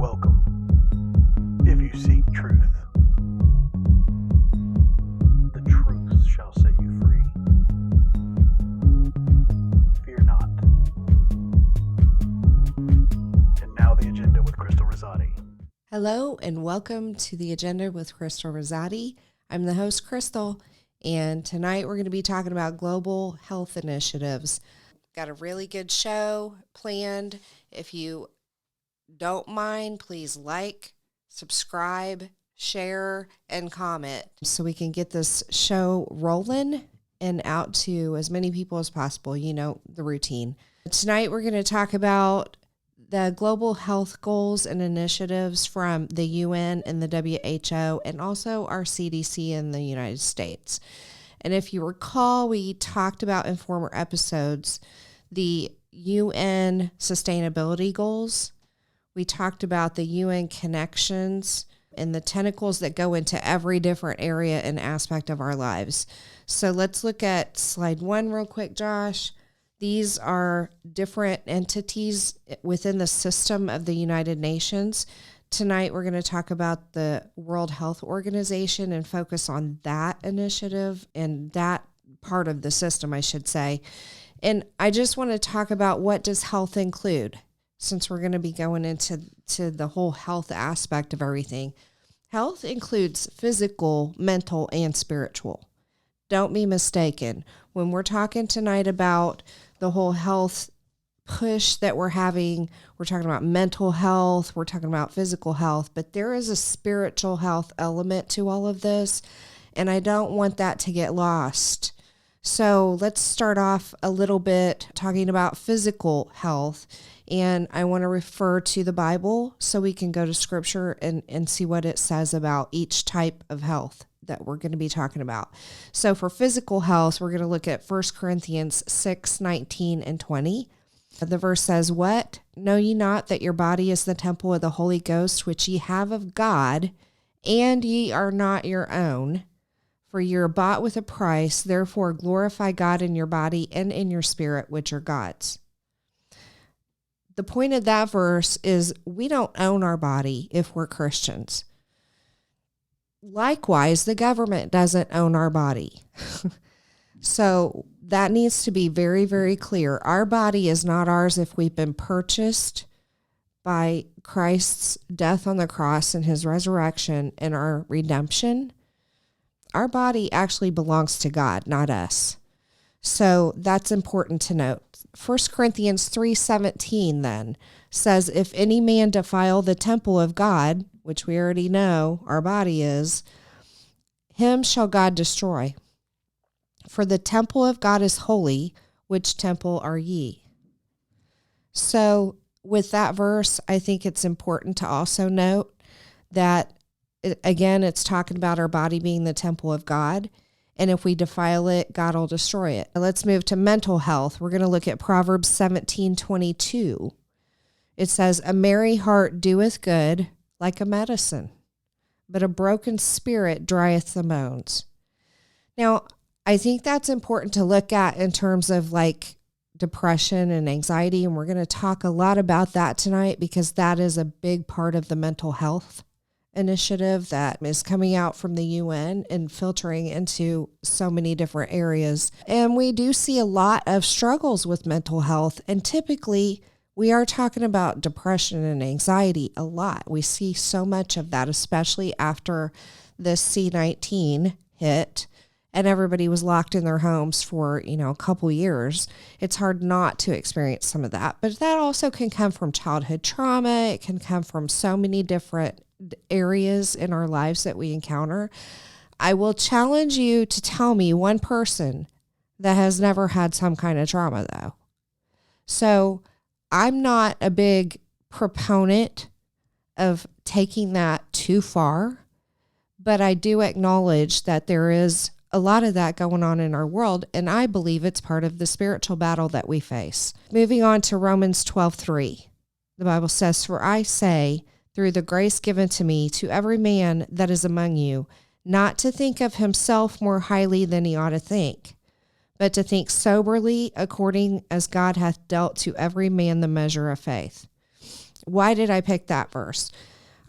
Welcome, if you seek truth. The truth shall set you free. Fear not. And now the agenda with Crystal Risotti. Hello and welcome to the Agenda with Crystal Risotti. I'm the host, Crystal, and tonight we're going to be talking about global health initiatives. Got a really good show planned. If you don't mind, please like, subscribe, share, and comment so we can get this show rolling and out to as many people as possible. You know, the routine. Tonight we're going to talk about the global health goals and initiatives from the UN and the WHO, and also our CDC in the United States. And if you recall, we talked about in former episodes the UN sustainability goals. We talked about the UN connections and the tentacles that go into every different area and aspect of our lives. So let's look at slide 1 real quick, Josh. These are different entities within the system of the United Nations. Tonight, we're going to talk about the World Health Organization and focus on that initiative and that part of the system, I should say. And I just want to talk about, what does health include, since we're going to be going into the whole health aspect of everything. Health includes physical, mental, and spiritual. Don't be mistaken. When we're talking tonight about the whole health push that we're having, we're talking about mental health, we're talking about physical health, but there is a spiritual health element to all of this, and I don't want that to get lost. So let's start off a little bit talking about physical health, and I want to refer to the Bible so we can go to scripture and see what it says about each type of health that we're going to be talking about. So for physical health, we're going to look at 1 Corinthians 6:19 and 20. The verse says, "What? Know ye not that your body is the temple of the Holy Ghost, which ye have of God, and ye are not your own? For ye are bought with a price. Therefore glorify God in your body and in your spirit, which are God's." The point of that verse is we don't own our body if we're Christians. Likewise, the government doesn't own our body. So that needs to be very, very clear. Our body is not ours if we've been purchased by Christ's death on the cross and his resurrection and our redemption. Our body actually belongs to God, not us. So that's important to note. 1 Corinthians 3:17 then says, "If any man defile the temple of God," which we already know our body is, "him shall God destroy. For the temple of God is holy, which temple are ye?" So with that verse, I think it's important to also note that, again, it's talking about our body being the temple of God. And if we defile it, God will destroy it. Let's move to mental health. We're going to look at Proverbs 17:22. It says, "A merry heart doeth good like a medicine, but a broken spirit drieth the bones." Now, I think that's important to look at in terms of like depression and anxiety. And we're going to talk a lot about that tonight, because that is a big part of the mental health initiative that is coming out from the UN and filtering into so many different areas. And we do see a lot of struggles with mental health. And typically we are talking about depression and anxiety a lot. We see so much of that, especially after the C-19 hit and everybody was locked in their homes for, a couple years. It's hard not to experience some of that. But that also can come from childhood trauma. It can come from so many different areas in our lives that we encounter. I will challenge you to tell me one person that has never had some kind of trauma, though. So I'm not a big proponent of taking that too far, but I do acknowledge that there is a lot of that going on in our world, and I believe it's part of the spiritual battle that we face. Moving on to Romans 12:3. The Bible says, "For I say, through the grace given to me, to every man that is among you, not to think of himself more highly than he ought to think, but to think soberly, according as God hath dealt to every man the measure of faith." Why did I pick that verse?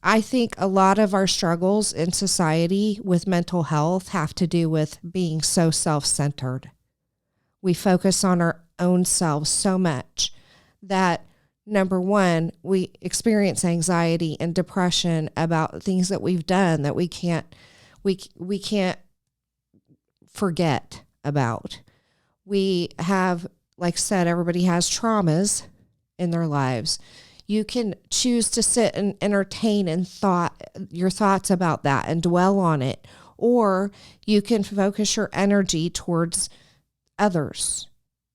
I think a lot of our struggles in society with mental health have to do with being so self-centered. We focus on our own selves so much that, number one, we experience anxiety and depression about things that we've done that we can't forget about. We have, like I said, everybody has traumas in their lives. You can choose to sit and entertain and your thoughts about that and dwell on it, or you can focus your energy towards others,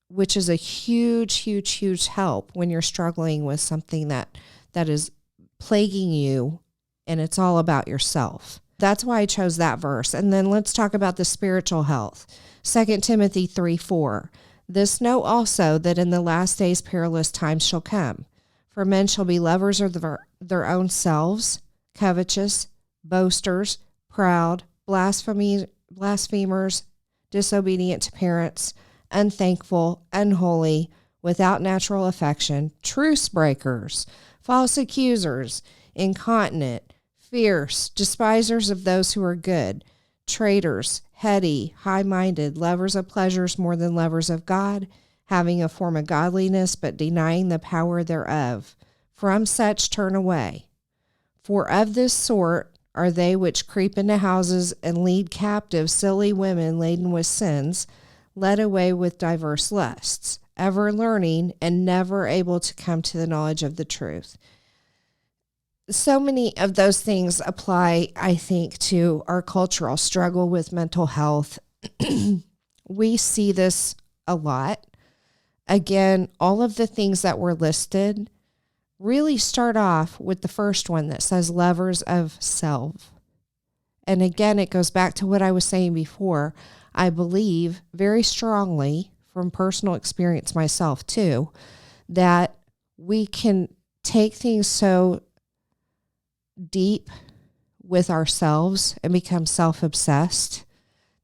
which is a huge, huge, huge help when you're struggling with something that is plaguing you and it's all about yourself. That's why I chose that verse. And then let's talk about the spiritual health. 2 Timothy 3:4. This know also that in the last days perilous times shall come. For men shall be lovers of their own selves, covetous, boasters, proud, blasphemers, disobedient to parents, unthankful, unholy, without natural affection, truce breakers, false accusers, incontinent, fierce, despisers of those who are good, traitors, heady, high-minded, lovers of pleasures more than lovers of God, having a form of godliness, but denying the power thereof. From such turn away. For of this sort are they which creep into houses and lead captive silly women laden with sins, led away with diverse lusts, ever learning and never able to come to the knowledge of the truth. So many of those things apply, I think, to our cultural struggle with mental health. We see this a lot. Again, all of the things that were listed really start off with the first one that says lovers of self. And again, it goes back to what I was saying before. I believe very strongly, from personal experience myself too, that we can take things so deep with ourselves and become self-obsessed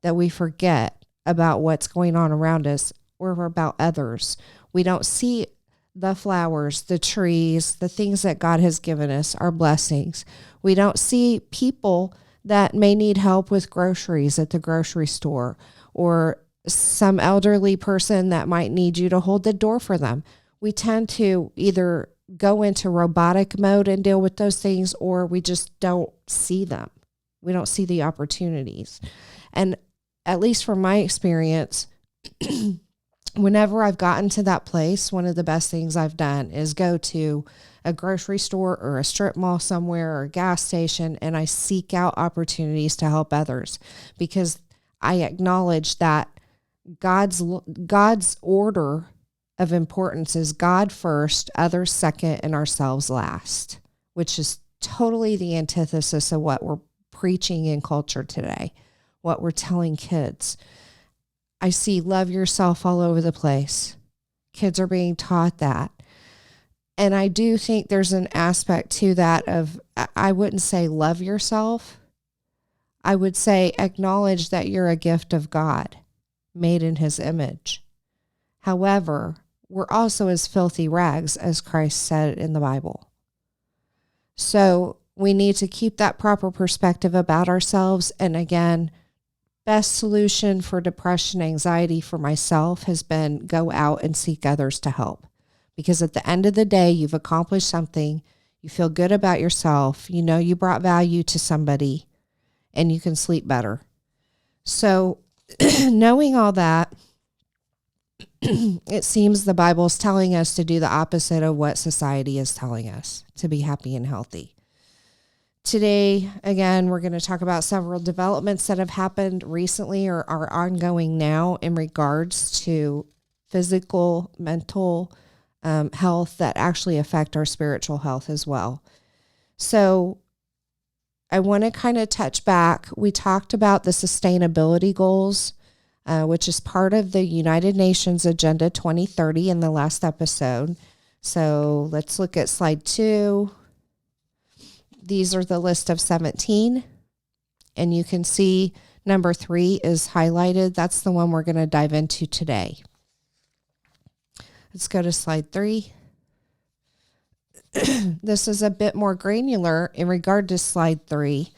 that we forget about what's going on around us or about others. We don't see the flowers, the trees, the things that God has given us, our blessings. We don't see people that may need help with groceries at the grocery store, or some elderly person that might need you to hold the door for them. We tend to either go into robotic mode and deal with those things, or we just don't see them. We don't see the opportunities. And at least from my experience, whenever I've gotten to that place, one of the best things I've done is go to a grocery store or a strip mall somewhere or a gas station, and I seek out opportunities to help others, because I acknowledge that God's order of importance is God first, others second, and ourselves last, which is totally the antithesis of what we're preaching in culture today, what we're telling kids. I see love yourself all over the place. Kids are being taught that. And I do think there's an aspect to that of, I wouldn't say love yourself. I would say acknowledge that you're a gift of God, made in his image. However, we're also as filthy rags, as Christ said in the Bible. So we need to keep that proper perspective about ourselves. And again, best solution for depression, anxiety for myself has been go out and seek others to help. Because at the end of the day, you've accomplished something. You feel good about yourself. You know you brought value to somebody, and you can sleep better. So knowing all that, it seems the Bible is telling us to do the opposite of what society is telling us, to be happy and healthy. Today, again, we're going to talk about several developments that have happened recently or are ongoing now in regards to physical, mental health that actually affect our spiritual health as well. So I want to kind of touch back. We talked about the sustainability goals, which is part of the United Nations Agenda 2030 in the last episode. So let's look at slide 2. These are the list of 17, and you can see number 3 is highlighted. That's the one we're going to dive into today. Let's go to slide 3. This is a bit more granular in regard to slide 3,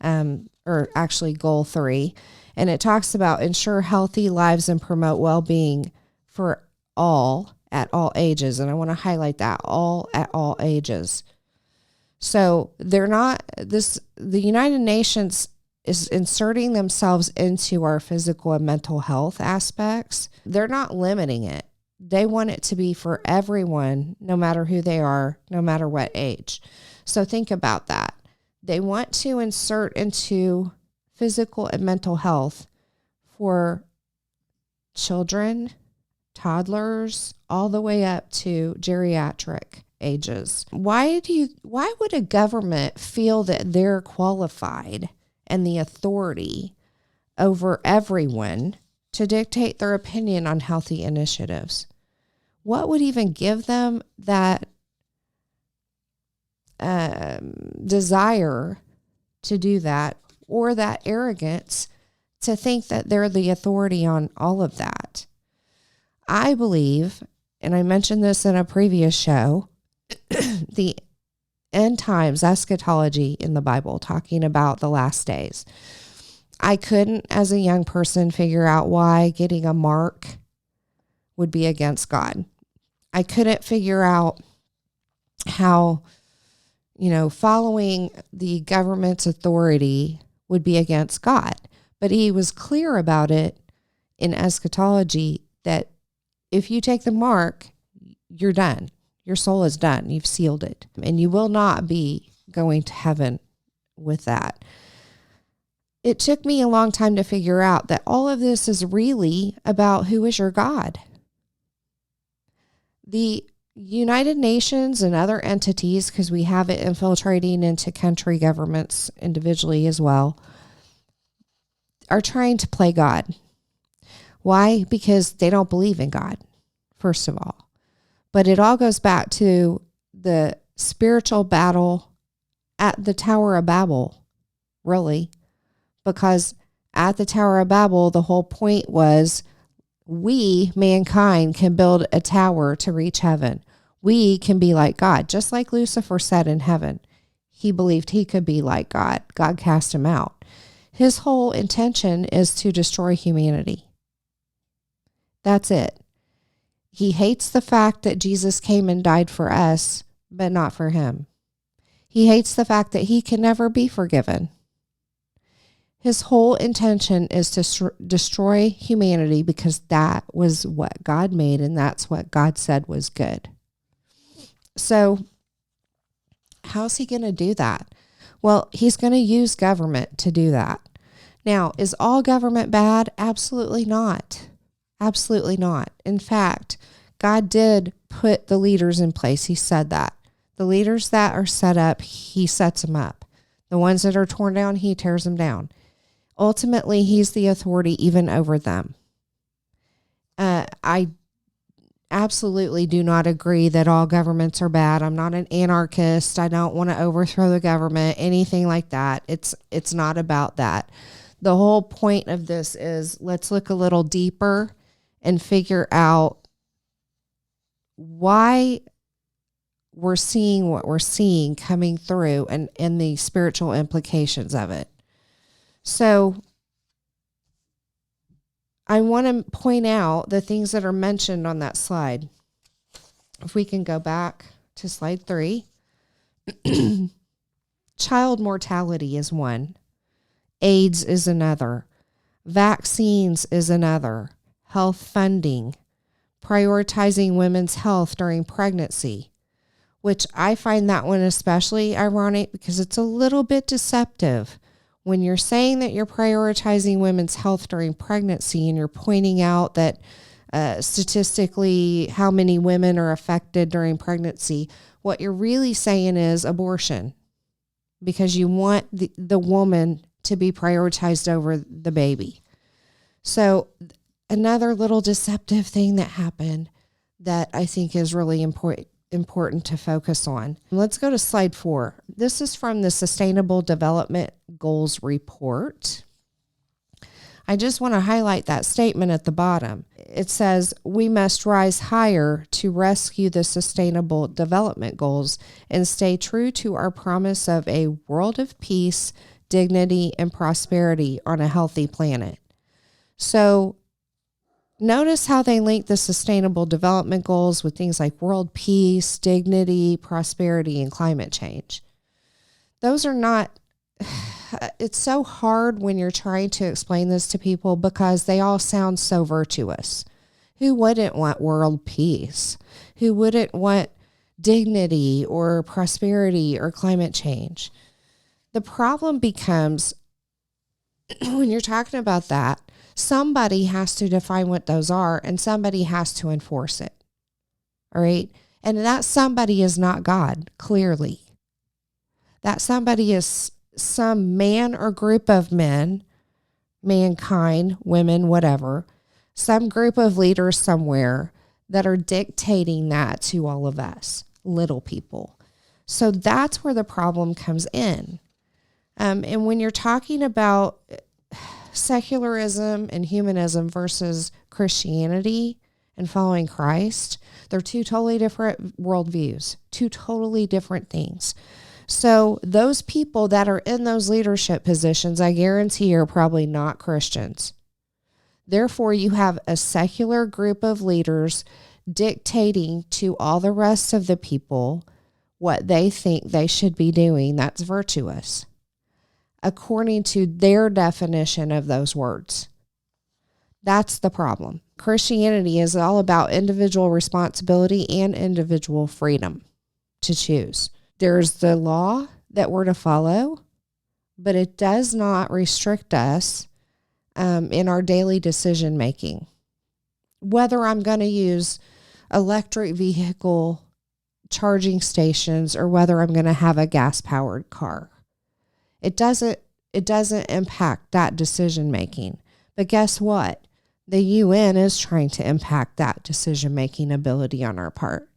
or actually goal 3. And it talks about ensure healthy lives and promote well-being for all at all ages. And I want to highlight that, all at all ages. So the United Nations is inserting themselves into our physical and mental health aspects. They're not limiting it. They want it to be for everyone, no matter who they are, no matter what age. So think about that. They want to insert into physical and mental health for children, toddlers, all the way up to geriatric ages. Why would a government feel that they're qualified and the authority over everyone to dictate their opinion on healthy initiatives? What would even give them that desire to do that, or that arrogance to think that they're the authority on all of that? I believe, and I mentioned this in a previous show, the end times eschatology in the Bible, talking about the last days. I couldn't, as a young person, figure out why getting a mark would be against God. I couldn't figure out how, following the government's authority would be against God. But he was clear about it in eschatology that if you take the mark, you're done. Your soul is done. You've sealed it. And you will not be going to heaven with that. It took me a long time to figure out that all of this is really about who is your God. The United Nations and other entities, because we have it infiltrating into country governments individually as well, are trying to play God. Why? Because they don't believe in God, first of all. But it all goes back to the spiritual battle at the Tower of Babel, really. Because at the Tower of Babel, the whole point was we, mankind, can build a tower to reach heaven. We can be like God, just like Lucifer said in heaven. He believed he could be like God. God cast him out. His whole intention is to destroy humanity. That's it. He hates the fact that Jesus came and died for us, but not for him. He hates the fact that he can never be forgiven. His whole intention is to destroy humanity because that was what God made and that's what God said was good. So how's he going to do that? Well, he's going to use government to do that. Now, is all government bad? Absolutely not. Absolutely not. In fact, God did put the leaders in place. He said that. The leaders that are set up, he sets them up. The ones that are torn down, he tears them down. Ultimately, he's the authority even over them. I absolutely do not agree that all governments are bad. I'm not an anarchist. I don't want to overthrow the government, anything like that. It's not about that. The whole point of this is let's look a little deeper and figure out why we're seeing what we're seeing coming through and the spiritual implications of it. So I want to point out the things that are mentioned on that slide. If we can go back to slide 3. Child mortality is one. AIDS is another. Vaccines is another. Health funding. Prioritizing women's health during pregnancy, which I find that one especially ironic because it's a little bit deceptive. When you're saying that you're prioritizing women's health during pregnancy and you're pointing out that statistically how many women are affected during pregnancy, what you're really saying is abortion, because you want the woman to be prioritized over the baby. So another little deceptive thing that happened that I think is really important to focus on. Let's go to slide 4. This is from the Sustainable Development Goals report. I just want to highlight that statement at the bottom. It says, we must rise higher to rescue the sustainable development goals and stay true to our promise of a world of peace, dignity, and prosperity on a healthy planet. So notice how they link the sustainable development goals with things like world peace, dignity, prosperity, and climate change. Those are not... It's so hard when you're trying to explain this to people because they all sound so virtuous. Who wouldn't want world peace? Who wouldn't want dignity or prosperity or climate change? The problem becomes when you're talking about that, somebody has to define what those are and somebody has to enforce it. All right? And that somebody is not God, clearly. That somebody is some man or group of men, mankind, women, whatever, some group of leaders somewhere that are dictating that to all of us, little people. So that's where the problem comes in. And when you're talking about secularism and humanism versus Christianity and following Christ, they're two totally different worldviews, two totally different things. So those people that are in those leadership positions, I guarantee are probably not Christians. Therefore, you have a secular group of leaders dictating to all the rest of the people what they think they should be doing that's virtuous, according to their definition of those words. That's the problem. Christianity is all about individual responsibility and individual freedom to choose. There's the law that we're to follow, but it does not restrict us in our daily decision making. Whether I'm going to use electric vehicle charging stations or whether I'm going to have a gas-powered car. It doesn't impact that decision making. But guess what? The UN is trying to impact that decision making ability on our part.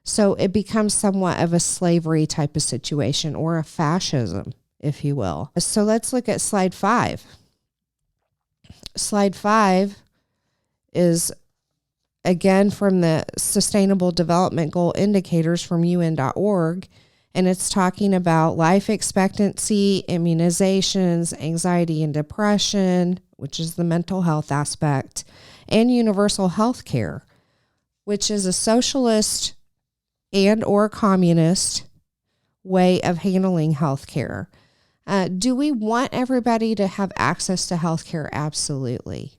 So it becomes somewhat of a slavery type of situation or a fascism, if you will. So let's look at slide 5. Slide 5 is, again, from the Sustainable Development Goal Indicators from UN.org, and it's talking about life expectancy, immunizations, anxiety and depression, which is the mental health aspect, and universal health care, which is a socialist and or communist way of handling healthcare. Do we want everybody to have access to healthcare? Absolutely.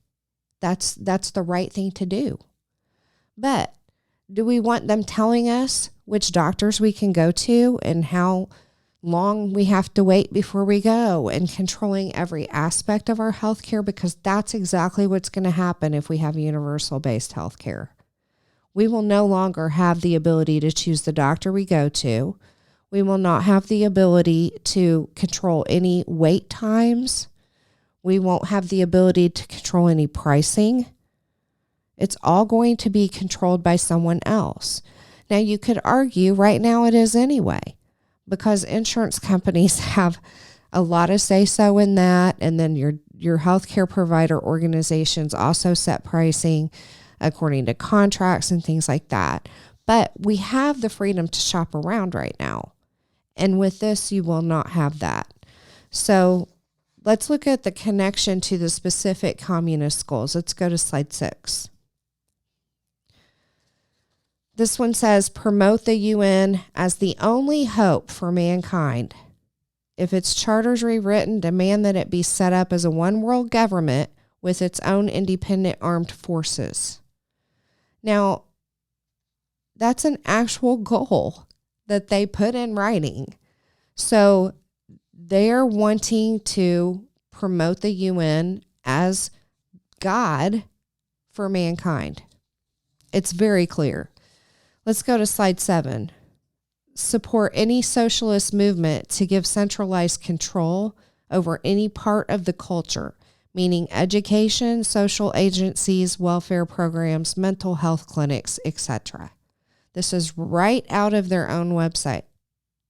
That's the right thing to do. But do we want them telling us which doctors we can go to and how long we have to wait before we go and controlling every aspect of our healthcare? Because that's exactly what's going to happen if we have universal-based healthcare. We will no longer have the ability to choose the doctor we go to. We will not have the ability to control any wait times. We won't have the ability to control any pricing. It's all going to be controlled by someone else. Now, you could argue right now it is anyway, because insurance companies have a lot of say-so in that, and then your healthcare provider organizations also set pricing according to contracts and things like that. But we have the freedom to shop around right now. And with this, you will not have that. So let's look at the connection to the specific communist goals. Let's go to slide 6. This one says, promote the UN as the only hope for mankind. If its charter's rewritten, demand that it be set up as a one world government with its own independent armed forces. Now, that's an actual goal that they put in writing. So they're wanting to promote the UN as God for mankind. It's very clear. Let's go to slide 7. Support any socialist movement to give centralized control over any part of the culture, meaning education, social agencies, welfare programs, mental health clinics, etc. This is right out of their own website.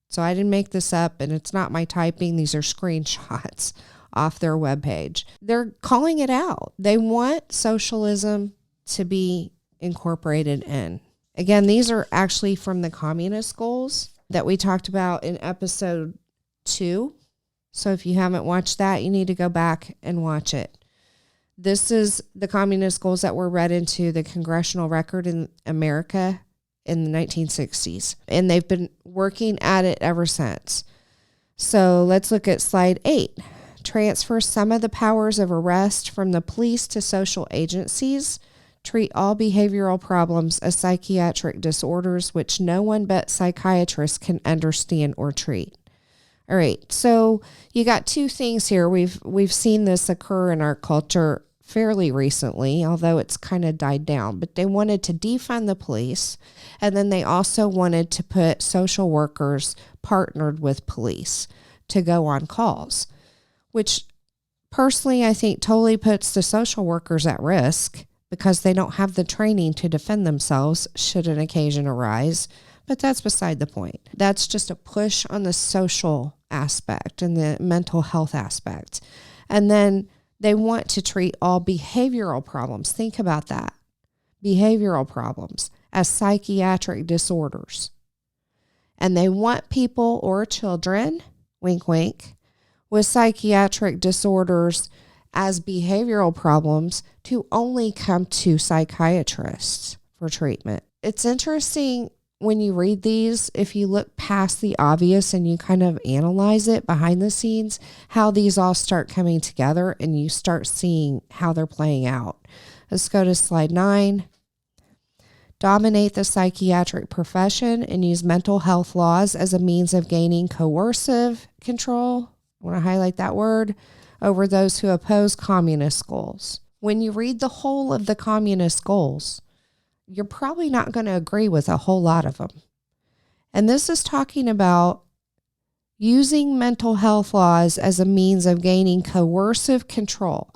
So I didn't make this up, and it's not my typing. These are screenshots off their webpage. They're calling it out. They want socialism to be incorporated in. Again, these are actually from the communist goals that we talked about in episode 2. So if you haven't watched that, you need to go back and watch it. This is the communist goals that were read into the congressional record in America in the 1960s. And they've been working at it ever since. So let's look at slide 8. Transfer some of the powers of arrest from the police to social agencies. Treat all behavioral problems as psychiatric disorders, which no one but psychiatrists can understand or treat. All right, so you got two things here. We've seen this occur in our culture fairly recently, although it's kind of died down. But they wanted to defund the police, and then they also wanted to put social workers partnered with police to go on calls, which personally I think totally puts the social workers at risk because they don't have the training to defend themselves should an occasion arise. But that's beside the point. That's just a push on the social aspect and the mental health aspect. And then they want to treat all behavioral problems. Think about that. Behavioral problems as psychiatric disorders. And they want people or children, wink, wink, with psychiatric disorders as behavioral problems to only come to psychiatrists for treatment. It's interesting when you read these, if you look past the obvious and you kind of analyze it behind the scenes, how these all start coming together and you start seeing how they're playing out. Let's go to slide 9. Dominate the psychiatric profession and use mental health laws as a means of gaining coercive control. I want to highlight that word, over those who oppose communist goals. When you read the whole of the communist goals, you're probably not going to agree with a whole lot of them. And this is talking about using mental health laws as a means of gaining coercive control.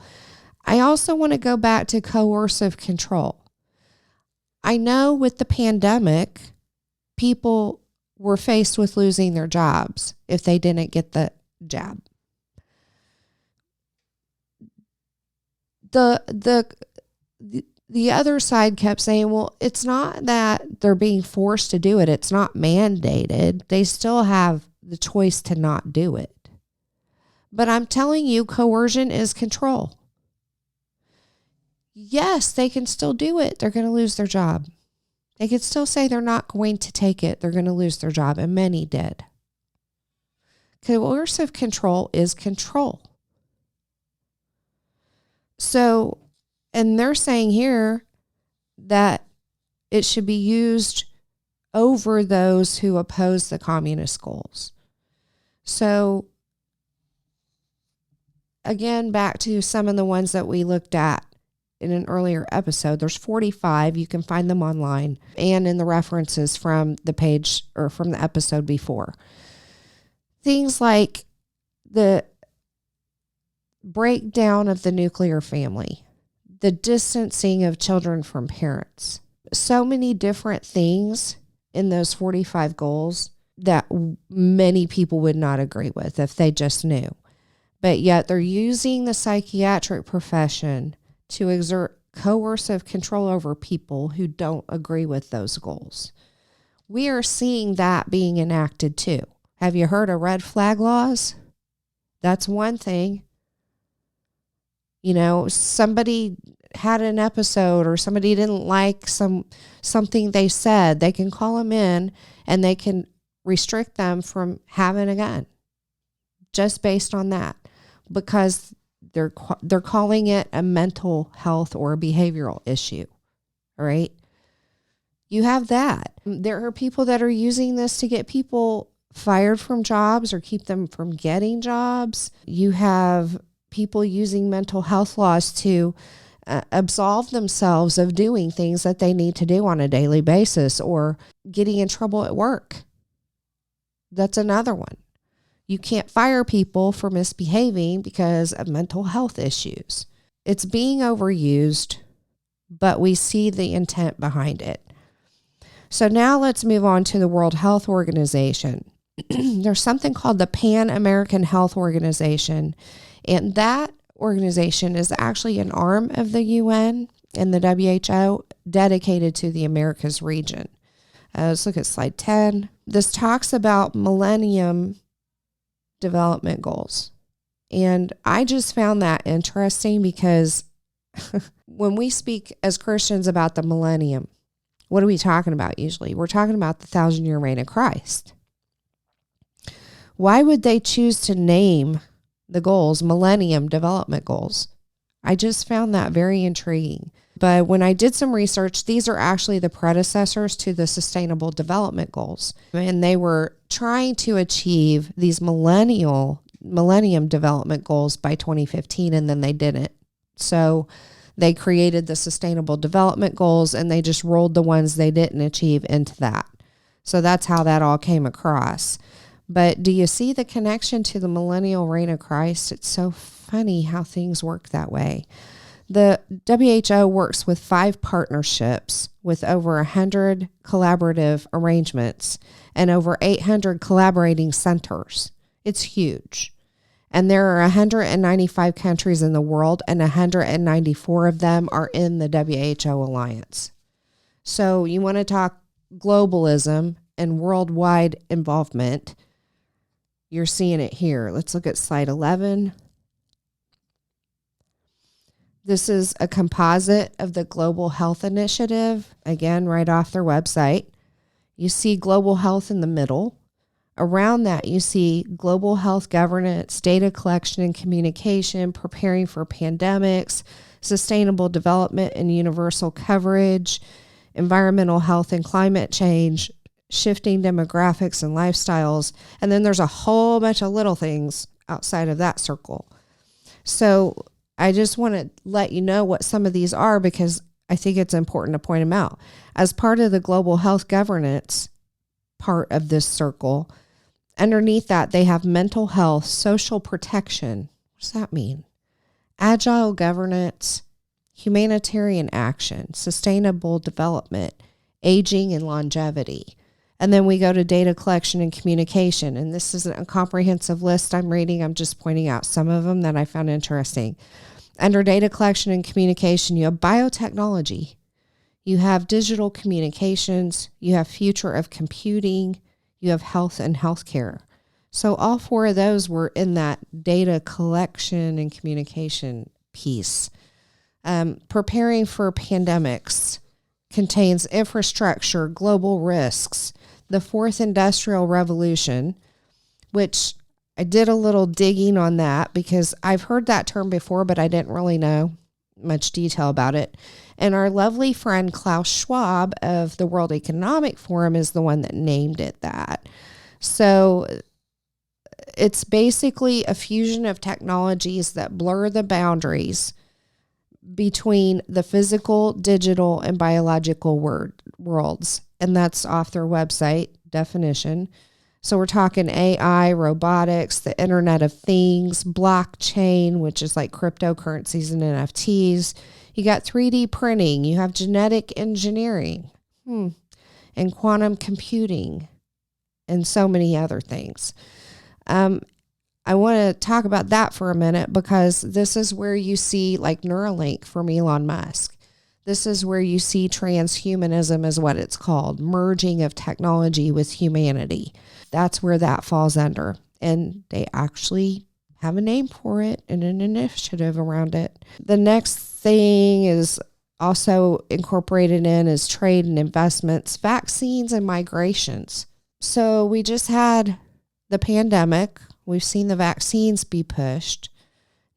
I also want to go back to coercive control. I know with the pandemic, people were faced with losing their jobs if they didn't get the jab. The other side kept saying, well, it's not that they're being forced to do it. It's not mandated. They still have the choice to not do it. But I'm telling you, coercion is control. Yes, they can still do it. They're going to lose their job. They could still say they're not going to take it. They're going to lose their job. And many did. Coercive control is control. So, and they're saying here that it should be used over those who oppose the communist goals. So, again, back to some of the ones that we looked at in an earlier episode. There's 45. You can find them online and in the references from the page or from the episode before. Things like the breakdown of the nuclear family, the distancing of children from parents. So many different things in those 45 goals that many people would not agree with if they just knew. But yet they're using the psychiatric profession to exert coercive control over people who don't agree with those goals. We are seeing that being enacted too. Have you heard of red flag laws? That's one thing. You know, somebody had an episode or somebody didn't like something they said, they can call them in and they can restrict them from having a gun just based on that, because they're calling it a mental health or a behavioral issue. All right. You have that. There are people that are using this to get people fired from jobs or keep them from getting jobs. You have people using mental health laws to absolve themselves of doing things that they need to do on a daily basis or getting in trouble at work. That's another one. You can't fire people for misbehaving because of mental health issues. It's being overused, but we see the intent behind it. So now let's move on to the World Health Organization. There's something called the Pan-American Health Organization, And that organization is actually an arm of the UN and the WHO dedicated to the Americas region. Let's look at slide 10. This talks about Millennium Development Goals. And I just found that interesting because when we speak as Christians about the millennium, what are we talking about usually? We're talking about the 1,000-year reign of Christ. Why would they choose to name the goals Millennium Development Goals? I just found that very intriguing. But when I did some research, these are actually the predecessors to the Sustainable Development Goals. And they were trying to achieve these Millennium Development Goals by 2015, and then they didn't. So they created the Sustainable Development Goals, and they just rolled the ones they didn't achieve into that. So that's how that all came across. But do you see the connection to the millennial reign of Christ? It's so funny how things work that way. The WHO works with 5 partnerships with over 100 collaborative arrangements and over 800 collaborating centers. It's huge. And there are 195 countries in the world, and 194 of them are in the WHO alliance. So you want to talk globalism and worldwide involvement. You're seeing it here. Let's look at slide 11. This is a composite of the Global Health Initiative, again, right off their website. You see global health in the middle. Around that, you see global health governance, data collection and communication, preparing for pandemics, sustainable development and universal coverage, environmental health and climate change, shifting demographics and lifestyles. And then there's a whole bunch of little things outside of that circle. So I just want to let you know what some of these are because I think it's important to point them out. As part of the global health governance part of this circle, underneath that, they have mental health, social protection. What does that mean? Agile governance, humanitarian action, sustainable development, aging and longevity. And then we go to data collection and communication. And this isn't a comprehensive list I'm reading. I'm just pointing out some of them that I found interesting. Under data collection and communication, you have biotechnology. You have digital communications. You have future of computing. You have health and healthcare. So all 4 of those were in that data collection and communication piece. Preparing for pandemics contains infrastructure, global risks, the 4th industrial revolution, which I did a little digging on that because I've heard that term before, but I didn't really know much detail about it. And our lovely friend Klaus Schwab of the World Economic Forum is the one that named it that. So it's basically a fusion of technologies that blur the boundaries between the physical, digital, and biological worlds. And that's off their website definition. So we're talking AI, robotics, the Internet of Things, blockchain, which is like cryptocurrencies and NFTs. You got 3D printing. You have genetic engineering and quantum computing and so many other things. I want to talk about that for a minute because this is where you see like Neuralink from Elon Musk. This is where you see transhumanism is what it's called, merging of technology with humanity. That's where that falls under. And they actually have a name for it and an initiative around it. The next thing is also incorporated in is trade and investments, vaccines and migrations. So we just had the pandemic. We've seen the vaccines be pushed.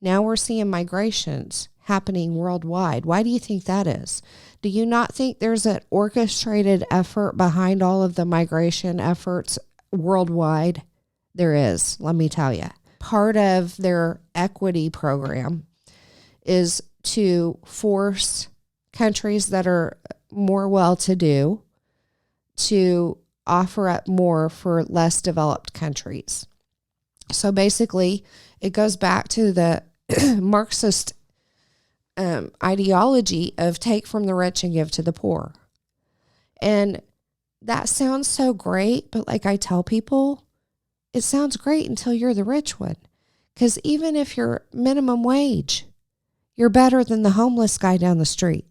Now we're seeing migrations happening worldwide. Why do you think that is? Do you not think there's an orchestrated effort behind all of the migration efforts worldwide? There is, let me tell you. Part of their equity program is to force countries that are more well-to-do to offer up more for less developed countries. So basically, it goes back to the Marxist ideology of take from the rich and give to the poor. And that sounds so great, but like I tell people, it sounds great until you're the rich one. Because even if you're minimum wage, you're better than the homeless guy down the street.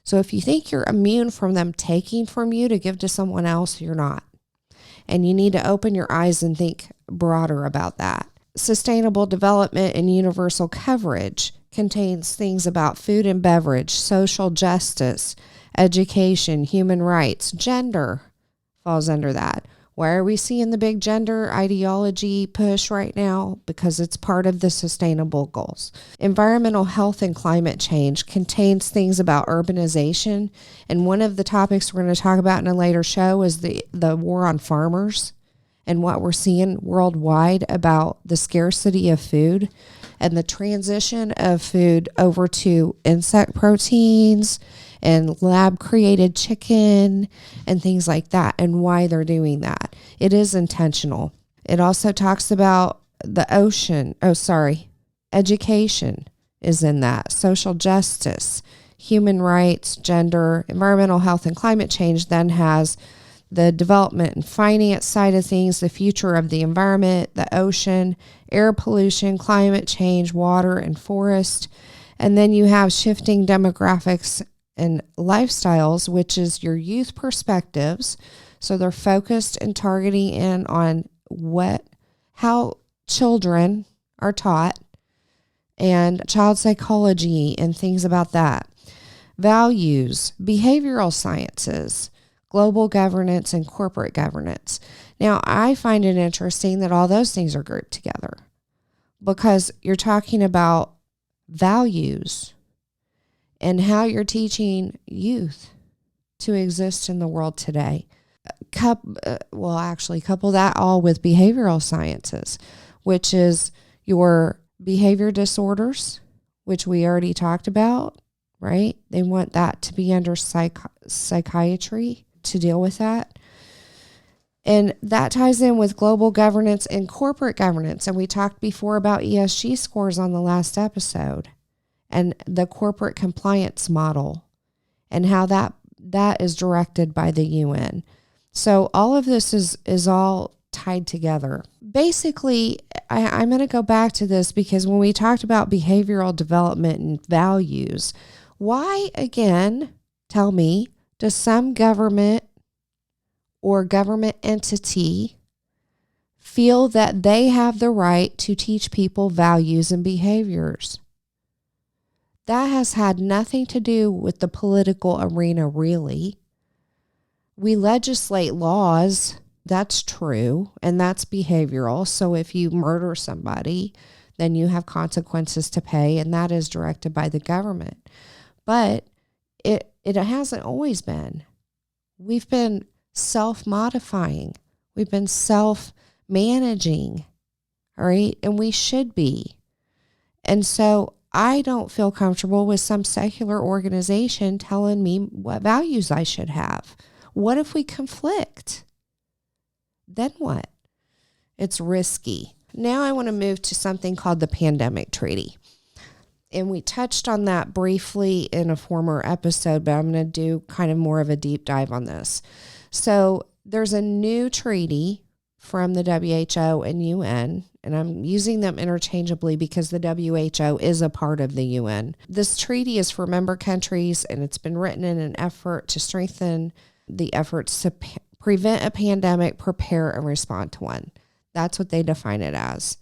So if you think you're immune from them taking from you to give to someone else, you're not. And you need to open your eyes and think broader about that. Sustainable development and universal coverage contains things about food and beverage, social justice, education, human rights, gender falls under that. Why are we seeing the big gender ideology push right now? Because it's part of the sustainable goals. Environmental health and climate change contains things about urbanization. And one of the topics we're going to talk about in a later show is the war on farmers and what we're seeing worldwide about the scarcity of food and the transition of food over to insect proteins and lab-created chicken and things like that, and why they're doing that. It is intentional. It also talks about the ocean. Education is in that. Social justice, human rights, gender, environmental health, and climate change then has the development and finance side of things, the future of the environment, the ocean, air pollution, climate change, water, and forest. And then you have shifting demographics and lifestyles, which is your youth perspectives. So they're focused and targeting in on how children are taught and child psychology and things about that. Values, behavioral sciences, global governance, and corporate governance. Now, I find it interesting that all those things are grouped together because you're talking about values and how you're teaching youth to exist in the world today. Couple that all with behavioral sciences, which is your behavior disorders, which we already talked about, right? They want that to be under psychiatry to deal with that. And that ties in with global governance and corporate governance. And we talked before about ESG scores on the last episode and the corporate compliance model and how that is directed by the UN. So all of this is all tied together. Basically, I'm going to go back to this because when we talked about behavioral development and values, why, again, tell me, does some government or government entity feel that they have the right to teach people values and behaviors? That has had nothing to do with the political arena, really. We legislate laws, that's true, and that's behavioral. So if you murder somebody, then you have consequences to pay, and that is directed by the government. But it hasn't always been. We've been self-modifying. We've been self-managing, all right? And we should be. And so I don't feel comfortable with some secular organization telling me what values I should have. What if we conflict? Then what? It's risky. Now I want to move to something called the Pandemic Treaty. And we touched on that briefly in a former episode, but I'm going to do kind of more of a deep dive on this. So there's a new treaty from the WHO and UN, and I'm using them interchangeably because the WHO is a part of the UN. This treaty is for member countries, and it's been written in an effort to strengthen the efforts to prevent a pandemic, prepare, and respond to one. That's what they define it as.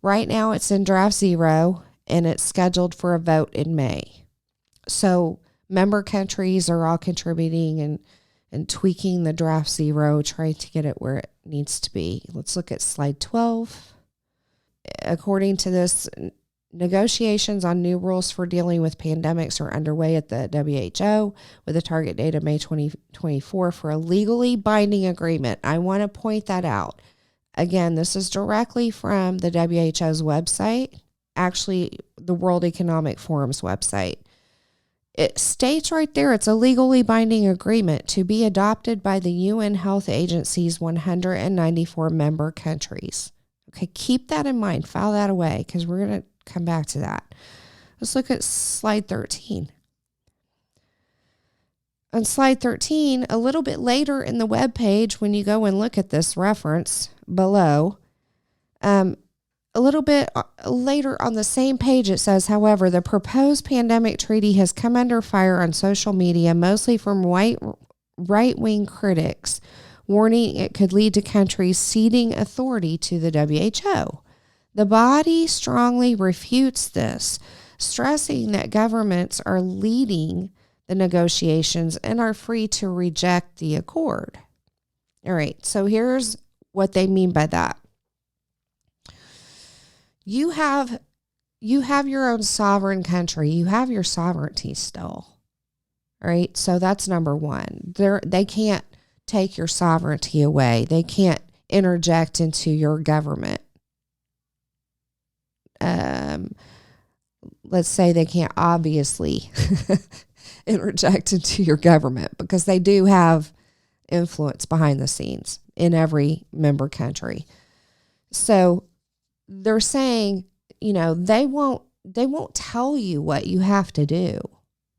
Right now, it's in draft 0, and it's scheduled for a vote in May. So member countries are all contributing and tweaking the draft 0, trying to get it where it needs to be. Let's look at slide 12. According to this, negotiations on new rules for dealing with pandemics are underway at the WHO with a target date of May 2024 for a legally binding agreement. I want to point that out. Again, this is directly from the WHO's website, actually the World Economic Forum's website. It states right there, it's a legally binding agreement to be adopted by the UN Health Agency's 194 member countries. Okay, keep that in mind. File that away because we're going to come back to that. Let's look at slide 13. On slide 13, a little bit later in the web page, when you go and look at this reference below, a little bit later on the same page, it says, however, the proposed pandemic treaty has come under fire on social media, mostly from right-wing critics, warning it could lead to countries ceding authority to the WHO. The body strongly refutes this, stressing that governments are leading the negotiations and are free to reject the accord. All right, so here's what they mean by that. You have your own sovereign country. You have your sovereignty still. All right, so that's number one. They can't take your sovereignty away. They can't interject into your government. Let's say they can't obviously interject into your government, because they do have influence behind the scenes in every member country. So they're saying, they won't tell you what you have to do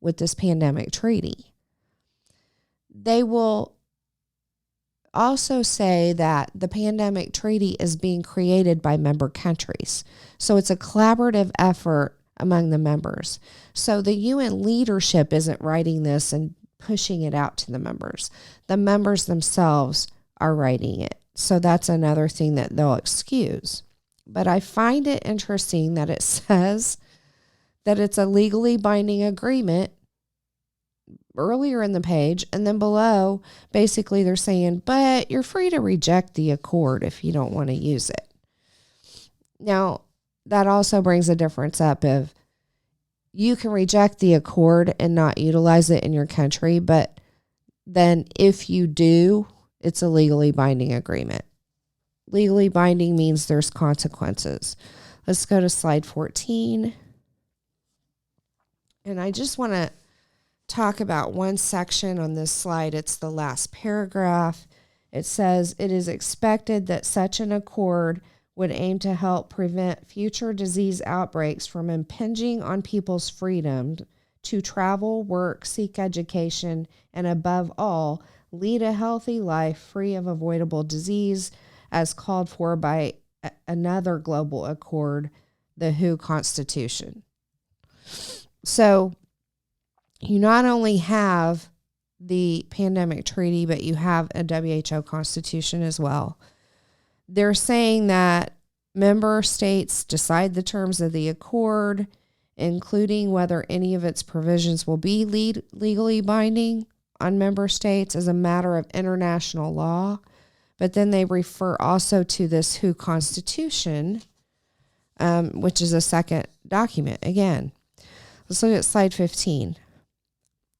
with this pandemic treaty. They will also say that the pandemic treaty is being created by member countries. So it's a collaborative effort among the members. So the UN leadership isn't writing this and pushing it out to the members. The members themselves are writing it. So that's another thing that they'll excuse. But I find it interesting that it says that it's a legally binding agreement earlier in the page, and then below, basically they're saying, but you're free to reject the accord if you don't want to use it. Now, that also brings a difference up of you can reject the accord and not utilize it in your country, but then if you do, it's a legally binding agreement. Legally binding means there's consequences. Let's go to slide 14. And I just want to talk about one section on this slide. It's the last paragraph. It says, it is expected that such an accord would aim to help prevent future disease outbreaks from impinging on people's freedom to travel, work, seek education, and above all, lead a healthy life free of avoidable disease, as called for by another global accord, the WHO Constitution. So you not only have the pandemic treaty, but you have a WHO Constitution as well. They're saying that member states decide the terms of the accord, including whether any of its provisions will be legally binding on member states as a matter of international law. But then they refer also to this WHO Constitution, which is a second document. Again, let's look at slide 15.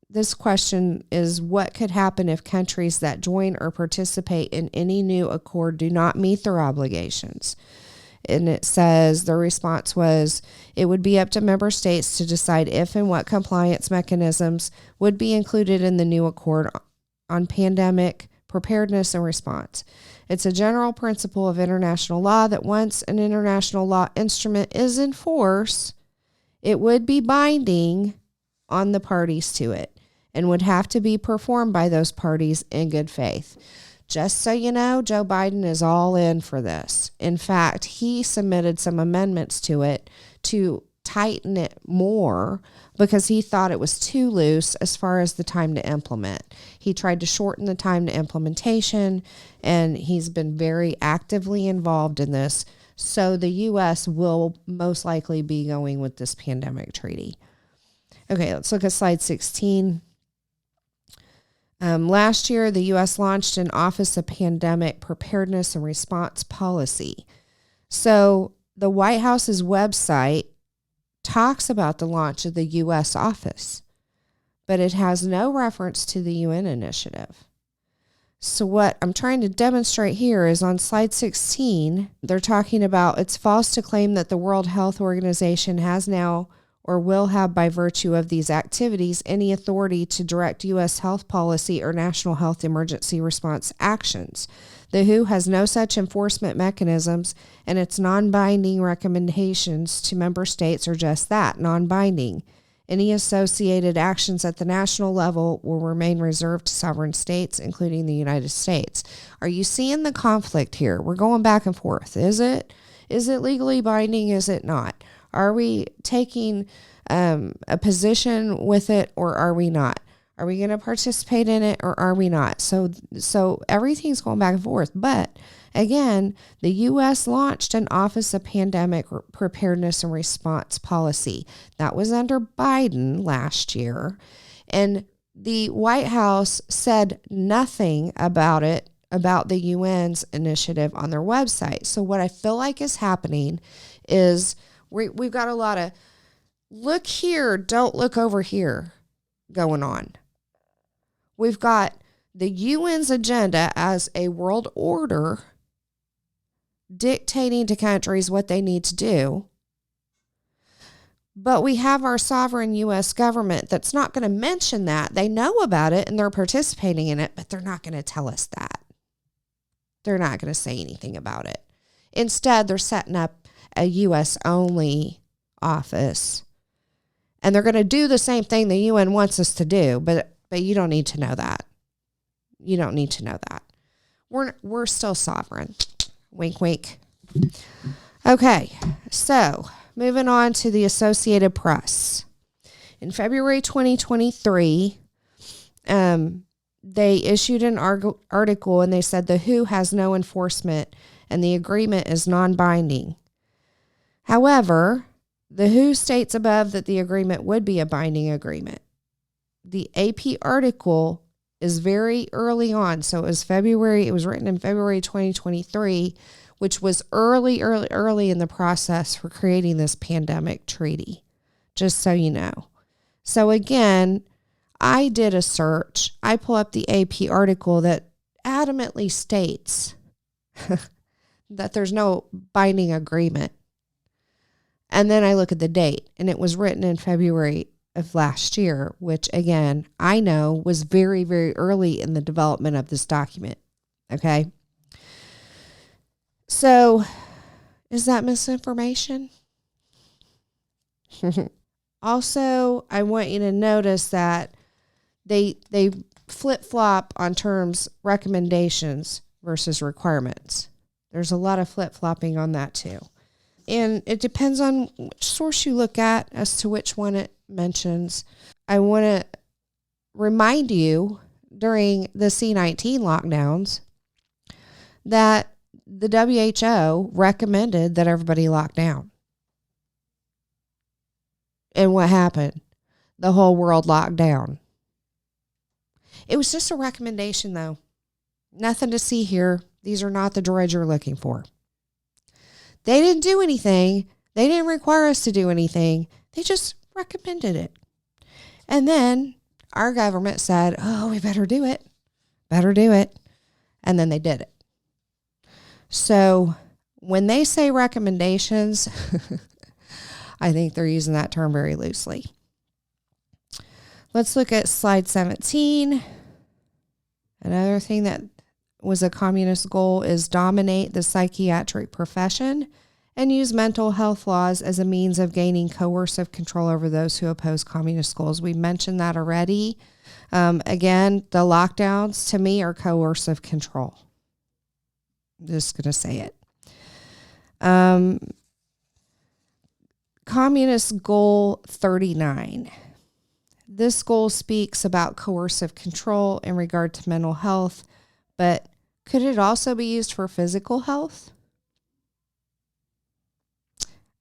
This question is, what could happen if countries that join or participate in any new accord do not meet their obligations? And it says the response was, it would be up to member states to decide if and what compliance mechanisms would be included in the new accord on pandemic preparedness and response. It's a general principle of international law that once an international law instrument is in force, it would be binding on the parties to it and would have to be performed by those parties in good faith. Just so you know, Joe Biden is all in for this. In fact, he submitted some amendments to it to tighten it more because he thought it was too loose as far as the time to implement. He tried to shorten the time to implementation, and he's been very actively involved in this. So the U.S. will most likely be going with this pandemic treaty. Okay, let's look at slide 16. Last year, the U.S. launched an Office of Pandemic Preparedness and Response Policy. So the White House's website talks about the launch of the U.S. office, but it has no reference to the UN initiative. So what I'm trying to demonstrate here is on slide 16, they're talking about it's false to claim that the World Health Organization has now or will have, by virtue of these activities, any authority to direct U.S. health policy or national health emergency response actions. The WHO has no such enforcement mechanisms, and its non-binding recommendations to member states are just that, non-binding. Any associated actions at the national level will remain reserved to sovereign states, including the United States. Are you seeing the conflict here? We're going back and forth. Is Is it legally binding? Is it not? Are we taking a position with it, or are we not? Are we going to participate in it, or are we not? So everything's going back and forth. But again, the U.S. launched an Office of Pandemic Preparedness and Response Policy. That was under Biden last year. And the White House said nothing about it, about the UN's initiative on their website. So what I feel like is happening is we've got a lot of look here, don't look over here going on. We've got the UN's agenda as a world order dictating to countries what they need to do. But we have our sovereign U.S. government that's not going to mention that. They know about it and they're participating in it, but they're not going to tell us that. They're not going to say anything about it. Instead, they're setting up a U.S. only office. And they're going to do the same thing the UN wants us to do, but you don't need to know that. You don't need to know that. We're still sovereign. Wink, wink. Okay, so moving on to the Associated Press. In February 2023, they issued an article and they said the WHO has no enforcement and the agreement is non-binding. However, the WHO states above that the agreement would be a binding agreement. The AP article is very early on. So it was written in February 2023, which was early in the process for creating this pandemic treaty, just so you know. So again, I did a search. I pull up the AP article that adamantly states that there's no binding agreement. And then I look at the date, and it was written in February of last year, which again, I know was very, very early in the development of this document. Okay. So is that misinformation? Also, I want you to notice that they flip-flop on terms recommendations versus requirements. There's a lot of flip-flopping on that too. And it depends on which source you look at as to which one it mentions. I want to remind you during the C-19 lockdowns that the WHO recommended that everybody lock down. And what happened? The whole world locked down. It was just a recommendation, though. Nothing to see here. These are not the droids you're looking for. They didn't do anything. They didn't require us to do anything. They just recommended it. And then our government said, oh, we better do it. Better do it. And then they did it. So when they say recommendations, I think they're using that term very loosely. Let's look at slide 17. Another thing that was a communist goal is dominate the psychiatric profession and use mental health laws as a means of gaining coercive control over those who oppose communist goals. We mentioned that already. Again, the lockdowns to me are coercive control. I'm just going to say it. Communist Goal 39. This goal speaks about coercive control in regard to mental health, but could it also be used for physical health?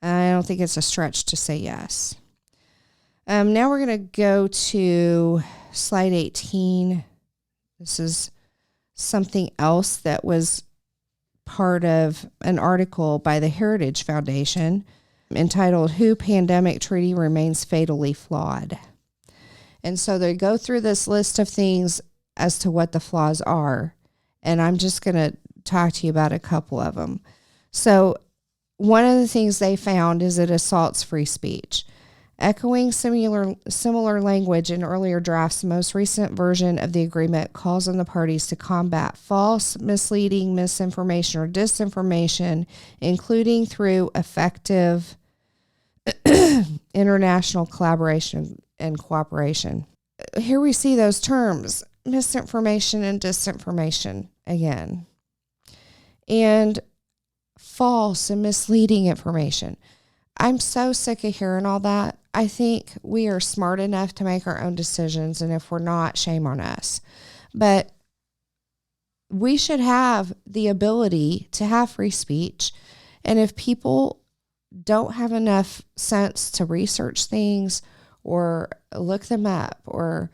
I don't think it's a stretch to say yes. Now we're going to go to slide 18. This is something else that was part of an article by the Heritage Foundation entitled "Who Pandemic Treaty Remains Fatally Flawed." And so they go through this list of things as to what the flaws are. And I'm just going to talk to you about a couple of them. So one of the things they found is it assaults free speech. Echoing similar language in earlier drafts, the most recent version of the agreement calls on the parties to combat false, misleading, misinformation, or disinformation, including through effective international collaboration and cooperation. Here we see those terms, misinformation and disinformation again. And false and misleading information. I'm so sick of hearing all that. I think we are smart enough to make our own decisions, and if we're not, shame on us. But we should have the ability to have free speech, and if people don't have enough sense to research things or look them up or,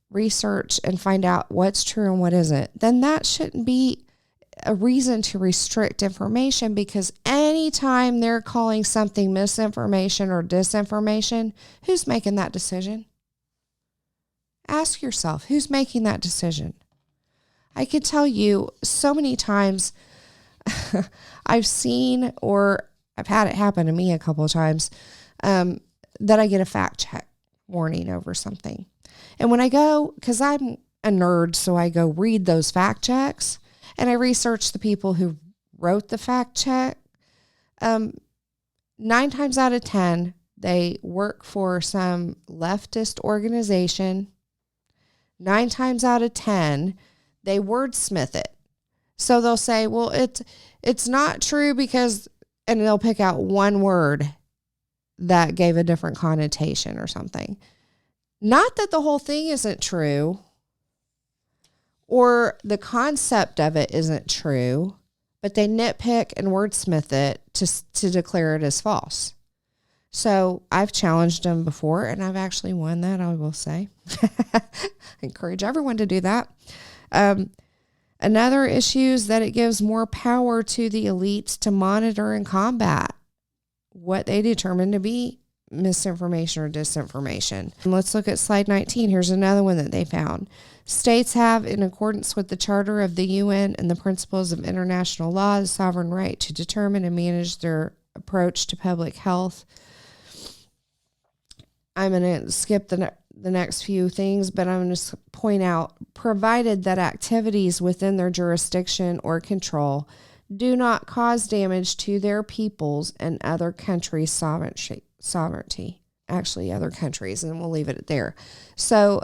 research and find out what's true and what isn't, then that shouldn't be a reason to restrict information, because anytime they're calling something misinformation or disinformation, who's making that decision? Ask yourself, who's making that decision? I could tell you so many times I've seen, or I've had it happen to me a couple of times, that I get a fact check warning over something. And when I go, because I'm a nerd, so I go read those fact checks and I research the people who wrote the fact check. 9 times out of 10, they work for some leftist organization. 9 times out of 10, they wordsmith it. So they'll say, well, it's not true because, and they'll pick out one word that gave a different connotation or something. Not that the whole thing isn't true or the concept of it isn't true, but they nitpick and wordsmith it to declare it as false. So I've challenged them before, and I've actually won that, I will say. I encourage everyone to do that. Another issue is that it gives more power to the elites to monitor and combat what they determine to be misinformation or disinformation. And let's look at slide 19. Here's another one that they found. States have, in accordance with the Charter of the UN and the principles of international law, the sovereign right to determine and manage their approach to public health. I'm going to skip the next few things, but I'm going to point out, provided that activities within their jurisdiction or control do not cause damage to their peoples and other countries' sovereignty. Actually, other countries, and we'll leave it there. So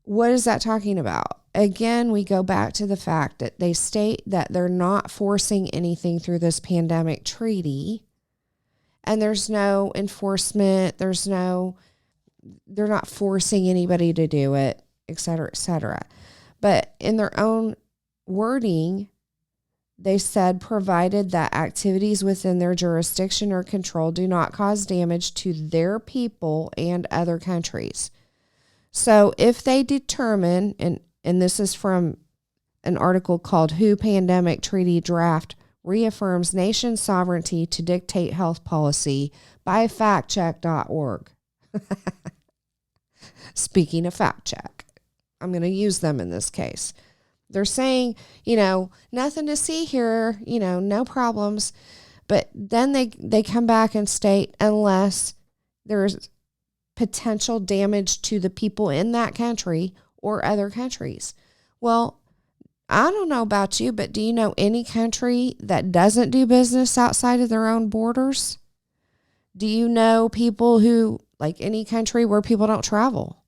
what is that talking about? Again, we go back to the fact that they state that they're not forcing anything through this pandemic treaty, and there's no enforcement, they're not forcing anybody to do it, et cetera, et cetera. But in their own wording, they said, provided that activities within their jurisdiction or control do not cause damage to their people and other countries. So if they determine, and this is from an article called Who Pandemic Treaty Draft Reaffirms Nation Sovereignty to Dictate Health Policy by factcheck.org. Speaking of fact check, I'm going to use them in this case. They're saying, nothing to see here, no problems. But then they come back and state, unless there's potential damage to the people in that country or other countries. Well, I don't know about you, but do you know any country that doesn't do business outside of their own borders? Do you know people who, like any country where people don't travel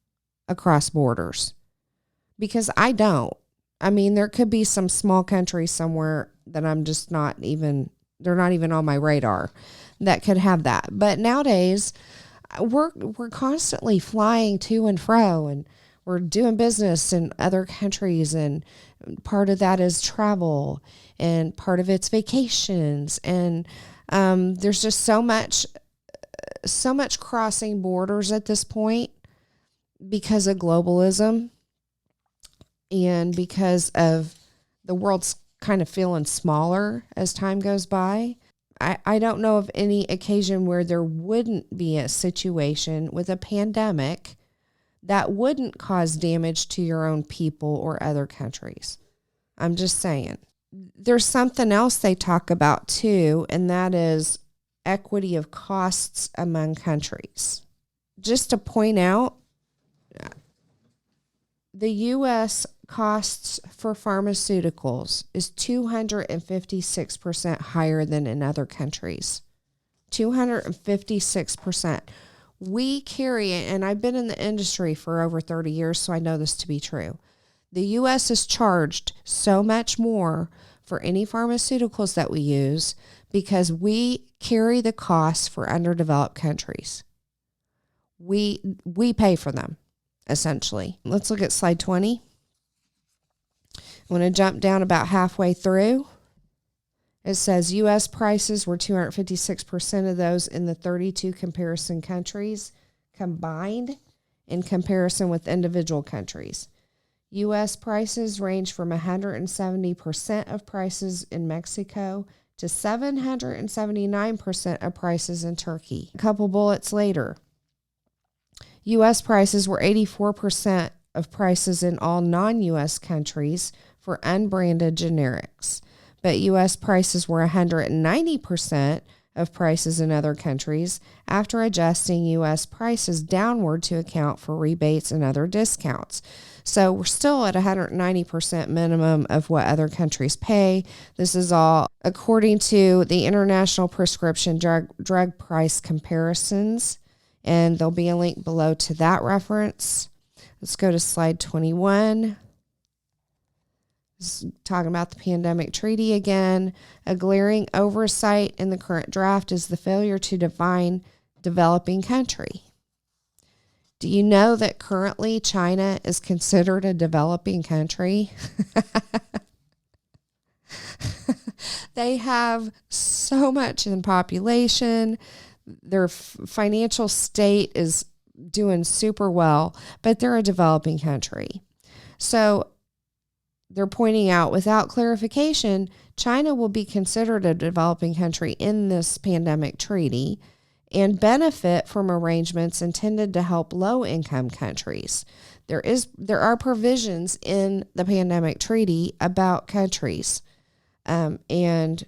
across borders? Because I don't. I mean, there could be some small country somewhere that I'm just they're not even on my radar that could have that. But nowadays, we're constantly flying to and fro, and we're doing business in other countries, and part of that is travel, and part of it's vacations, and there's just so much crossing borders at this point because of globalism. And because of the world's kind of feeling smaller as time goes by, I don't know of any occasion where there wouldn't be a situation with a pandemic that wouldn't cause damage to your own people or other countries. I'm just saying. There's something else they talk about too, and that is equity of costs among countries. Just to point out, the U.S. costs for pharmaceuticals is 256% higher than in other countries. 256%. We carry it, and I've been in the industry for over 30 years, so I know this to be true. The U.S. is charged so much more for any pharmaceuticals that we use because we carry the costs for underdeveloped countries. We pay for them, essentially. Let's look at slide 20. I want to jump down about halfway through. It says U.S. prices were 256% of those in the 32 comparison countries combined in comparison with individual countries. U.S. prices range from 170% of prices in Mexico to 779% of prices in Turkey. A couple bullets later, U.S. prices were 84% of prices in all non-U.S. countries for unbranded generics, but U.S. prices were 190% of prices in other countries after adjusting U.S. prices downward to account for rebates and other discounts. So we're still at 190% minimum of what other countries pay. This is all according to the International Prescription Drug Price Comparisons, and there'll be a link below to that reference. Let's go to slide 21. This is talking about the pandemic treaty again. A glaring oversight in the current draft is the failure to define developing country. Do you know that currently China is considered a developing country? They have so much in population. Their financial state is doing super well, but they're a developing country. So they're pointing out, without clarification, China will be considered a developing country in this pandemic treaty and benefit from arrangements intended to help low-income countries. There are provisions in the pandemic treaty about countries and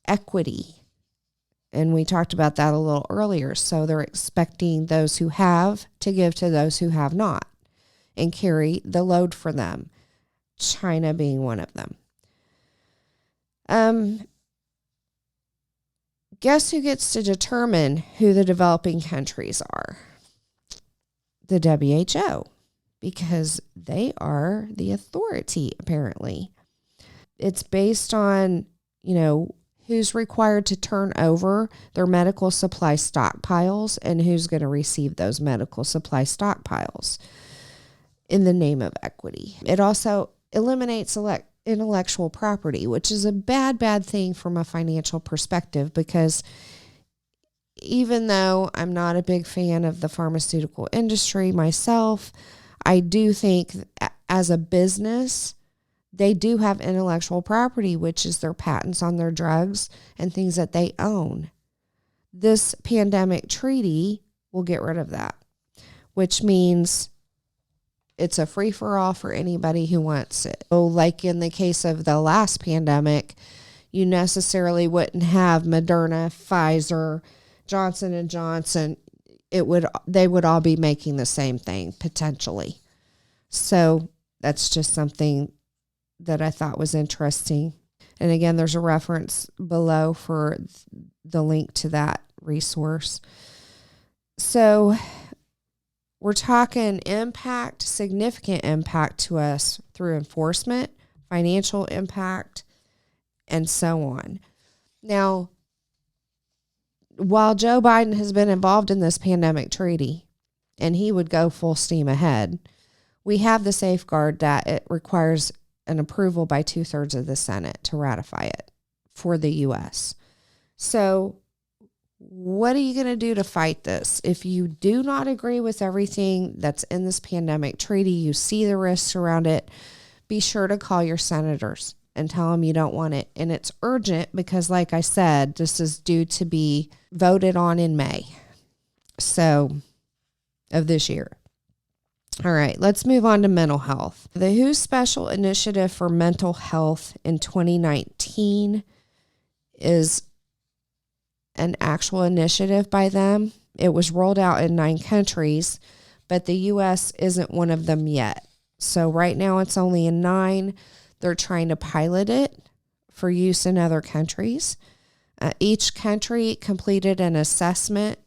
equity, and we talked about that a little earlier. So they're expecting those who have to give to those who have not and carry the load for them, China being one of them. Guess who gets to determine who the developing countries are? The WHO, because they are the authority, apparently. It's based on, who's required to turn over their medical supply stockpiles and who's going to receive those medical supply stockpiles in the name of equity. It also eliminates intellectual property, which is a bad thing from a financial perspective, because even though I'm not a big fan of the pharmaceutical industry myself, I do think as a business, they do have intellectual property, which is their patents on their drugs and things that they own. This pandemic treaty will get rid of that, which means it's a free-for-all for anybody who wants it. So like in the case of the last pandemic, you necessarily wouldn't have Moderna, Pfizer, Johnson & Johnson. They would all be making the same thing, potentially. So that's just something that I thought was interesting. And again, there's a reference below for the link to that resource. So we're talking impact, significant impact to us through enforcement, financial impact, and so on. Now, while Joe Biden has been involved in this pandemic treaty, and he would go full steam ahead, we have the safeguard that it requires an approval by 2/3 of the Senate to ratify it for the U.S. So what are you going to do to fight this? If you do not agree with everything that's in this pandemic treaty, you see the risks around it, be sure to call your senators and tell them you don't want it. And it's urgent because, like I said, this is due to be voted on in May of this year. All right, let's move on to mental health. The WHO Special Initiative for Mental Health in 2019 is an actual initiative by them. It was rolled out in 9 countries, but the U.S. isn't one of them yet. So right now it's only in 9. They're trying to pilot it for use in other countries. Each country completed an assessment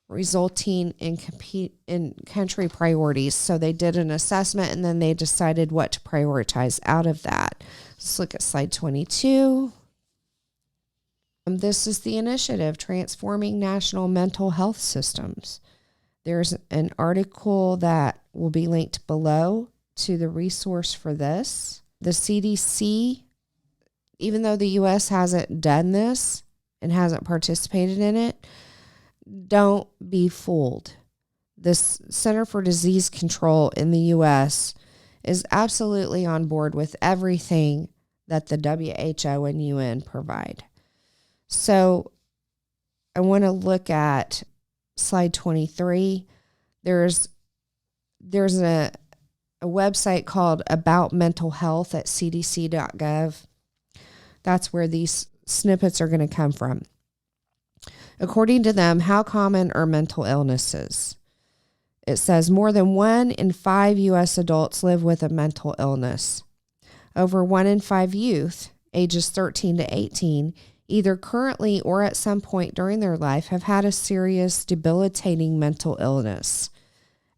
resulting in country priorities. So they did an assessment and then they decided what to prioritize out of that. Let's look at slide 22. This is the initiative, Transforming National Mental Health Systems. There's an article that will be linked below to the resource for this. The CDC, even though the U.S. hasn't done this and hasn't participated in it, don't be fooled. This Center for Disease Control in the U.S. is absolutely on board with everything that the WHO and UN provide. So I want to look at slide 23. There's a website called About Mental Health at cdc.gov. That's where these snippets are going to come from. According to them, how common are mental illnesses? It says more than 1 in 5 U.S. adults live with a mental illness. Over 1 in 5 youth, ages 13 to 18, either currently or at some point during their life, have had a serious, debilitating mental illness.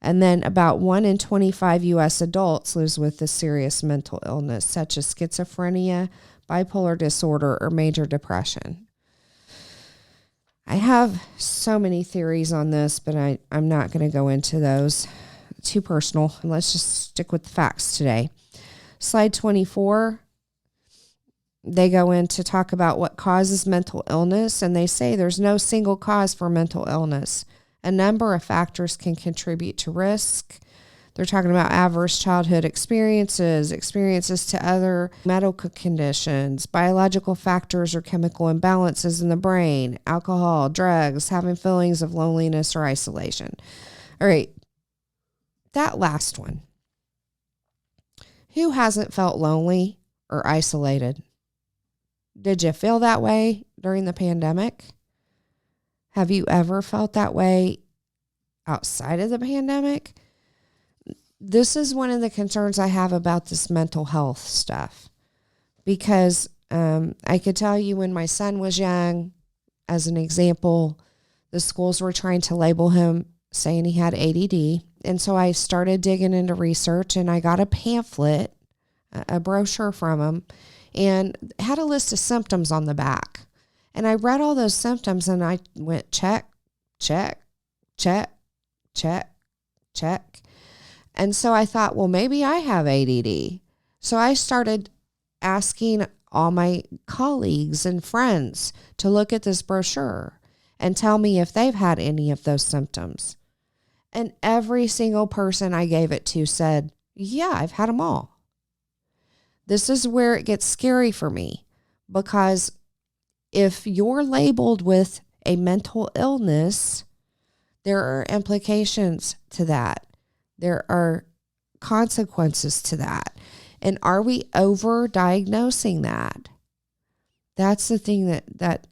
And then about 1 in 25 U.S. adults lives with a serious mental illness, such as schizophrenia, bipolar disorder, or major depression. I have so many theories on this, but I'm not going to go into those. Too personal. Let's just stick with the facts today. Slide 24. They go in to talk about what causes mental illness, and they say there's no single cause for mental illness. A number of factors can contribute to risk. They're talking about adverse childhood experiences to other medical conditions, biological factors or chemical imbalances in the brain, alcohol, drugs, having feelings of loneliness or isolation. All right, that last one. Who hasn't felt lonely or isolated? Did you feel that way during the pandemic? Have you ever felt that way outside of the pandemic? This is one of the concerns I have about this mental health stuff, because I could tell you when my son was young, as an example, the schools were trying to label him saying he had ADD. And so I started digging into research, and I got a pamphlet, a brochure from him, and had a list of symptoms on the back. And I read all those symptoms and I went check, check, check, check, check. And so I thought, well, maybe I have ADD. So I started asking all my colleagues and friends to look at this brochure and tell me if they've had any of those symptoms. And every single person I gave it to said, yeah, I've had them all. This is where it gets scary for me, because if you're labeled with a mental illness, there are implications to that. There are consequences to that. And are we over-diagnosing that? That's the thing that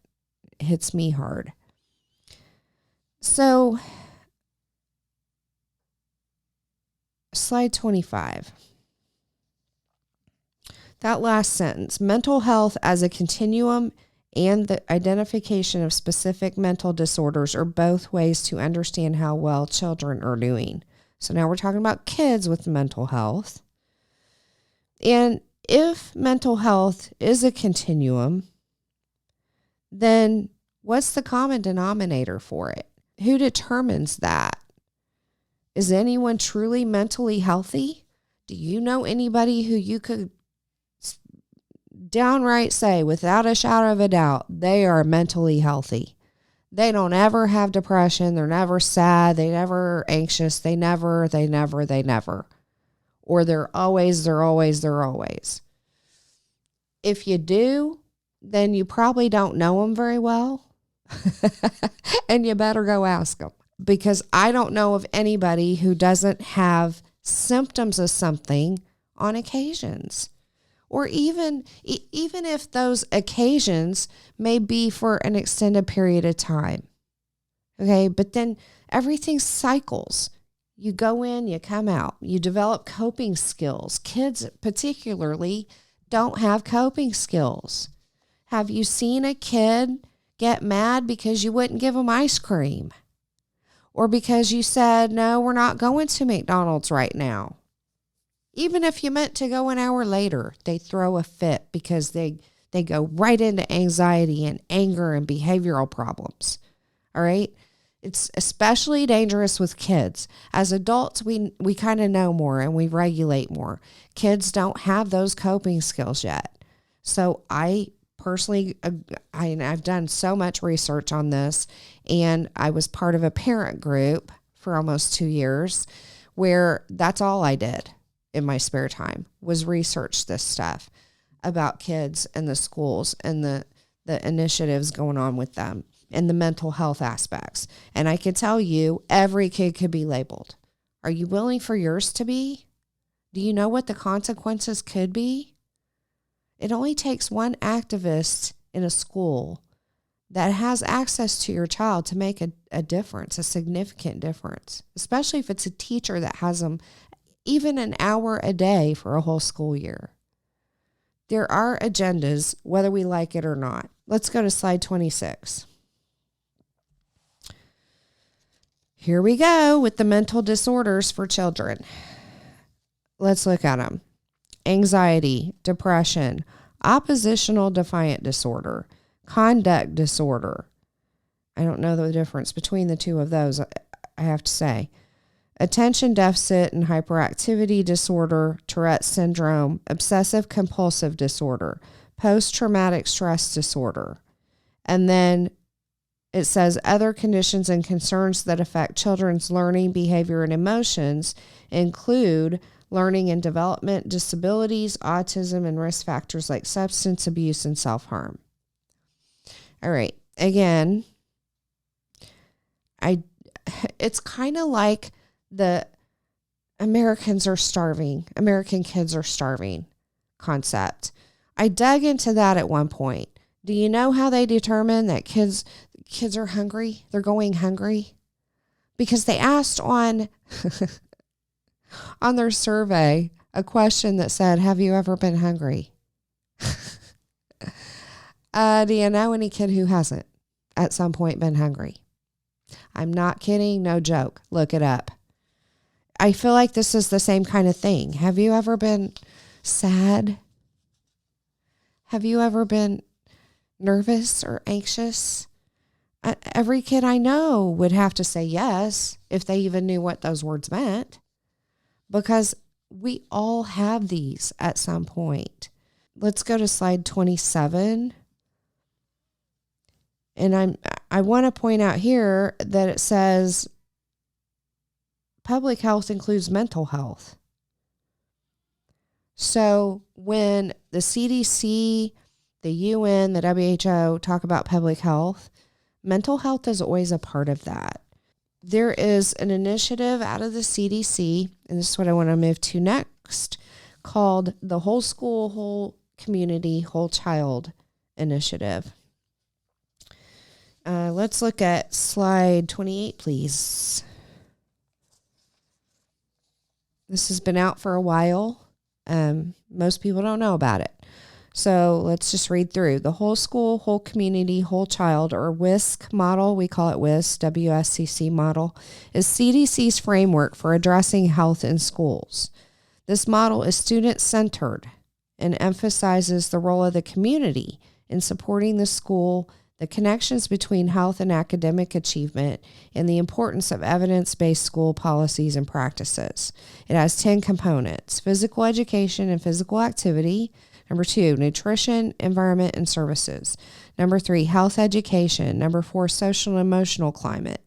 hits me hard. So, slide 25. That last sentence, mental health as a continuum and the identification of specific mental disorders are both ways to understand how well children are doing. So now we're talking about kids with mental health. And if mental health is a continuum, then what's the common denominator for it? Who determines that? Is anyone truly mentally healthy? Do you know anybody who you could downright say, without a shadow of a doubt, they are mentally healthy? They don't ever have depression. They're never sad. They never anxious. They never. Or they're always. If you do, then you probably don't know them very well. And you better go ask them. Because I don't know of anybody who doesn't have symptoms of something on occasions. Or even if those occasions may be for an extended period of time. Okay, but then everything cycles. You go in, you come out. You develop coping skills. Kids particularly don't have coping skills. Have you seen a kid get mad because you wouldn't give them ice cream? or because you said, no, we're not going to McDonald's right now. Even if you meant to go an hour later, they throw a fit because they go right into anxiety and anger and behavioral problems. All right. It's especially dangerous with kids. As adults, we kind of know more and we regulate more. Kids don't have those coping skills yet. So I personally, I've done so much research on this, and I was part of a parent group for almost 2 years where that's all I did in my spare time was research this stuff about kids and the schools and the initiatives going on with them and the mental health aspects. And I can tell you, every kid could be labeled. Are you willing for yours to be? Do you know what the consequences could be? It only takes one activist in a school that has access to your child to make a difference, a significant difference, especially if it's a teacher that has them even an hour a day for a whole school year. There are agendas, whether we like it or not. Let's go to slide 26. Here we go with the mental disorders for children. Let's look at them. Anxiety, depression, oppositional defiant disorder, conduct disorder. I don't know the difference between the two of those, I have to say. Attention deficit and hyperactivity disorder, Tourette's syndrome, obsessive compulsive disorder, post-traumatic stress disorder. And then it says other conditions and concerns that affect children's learning, behavior, and emotions include learning and development disabilities, autism, and risk factors like substance abuse and self-harm. All right. Again, it's kind of like the American kids are starving concept. I dug into that at one point. Do you know how they determine that kids are hungry? They're going hungry? Because they asked on their survey a question that said, have you ever been hungry? Do you know any kid who hasn't at some point been hungry? I'm not kidding. No joke. Look it up. I feel like this is the same kind of thing. Have you ever been sad? Have you ever been nervous or anxious? Every kid I know would have to say yes if they even knew what those words meant, because we all have these at some point. Let's go to slide 27. And I want to point out here that it says public health includes mental health. So when the CDC, the UN, the WHO talk about public health, mental health is always a part of that. There is an initiative out of the CDC, and this is what I want to move to next, called the Whole School, Whole Community, Whole Child Initiative. Let's look at slide 28, please. This has been out for a while. Most people don't know about it. So let's just read through. The Whole School, Whole Community, Whole Child, or WSC model, we call it WSC, WSCC model, is CDC's framework for addressing health in schools. This model is student-centered and emphasizes the role of the community in supporting the school, the connections between health and academic achievement, and the importance of evidence-based school policies and practices. It has 10 components: physical education and physical activity. Number 2, nutrition, environment, and services. Number 3, health education. Number 4, social and emotional climate.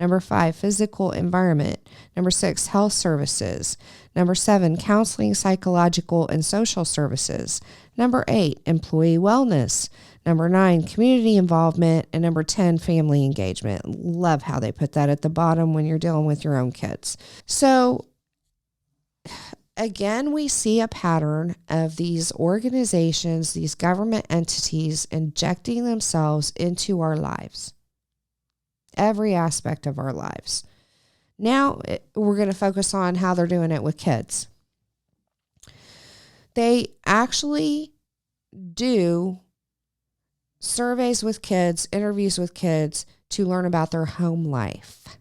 Number 5, physical environment. Number 6, health services. Number 7, counseling, psychological, and social services. Number 8, employee wellness. Number 9, community involvement. And number 10, family engagement. Love how they put that at the bottom when you're dealing with your own kids. So again, we see a pattern of these organizations, these government entities injecting themselves into our lives, every aspect of our lives. Now we're going to focus on how they're doing it with kids. They actually do surveys with kids, interviews with kids to learn about their home life.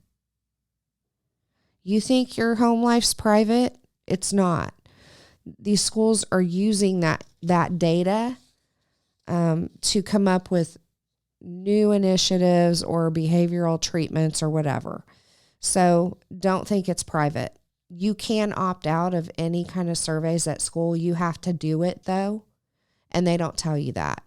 You think your home life's private? It's not. These schools are using that data to come up with new initiatives or behavioral treatments or whatever. So don't think it's private. You can opt out of any kind of surveys at school. You have to do it though, and they don't tell you that.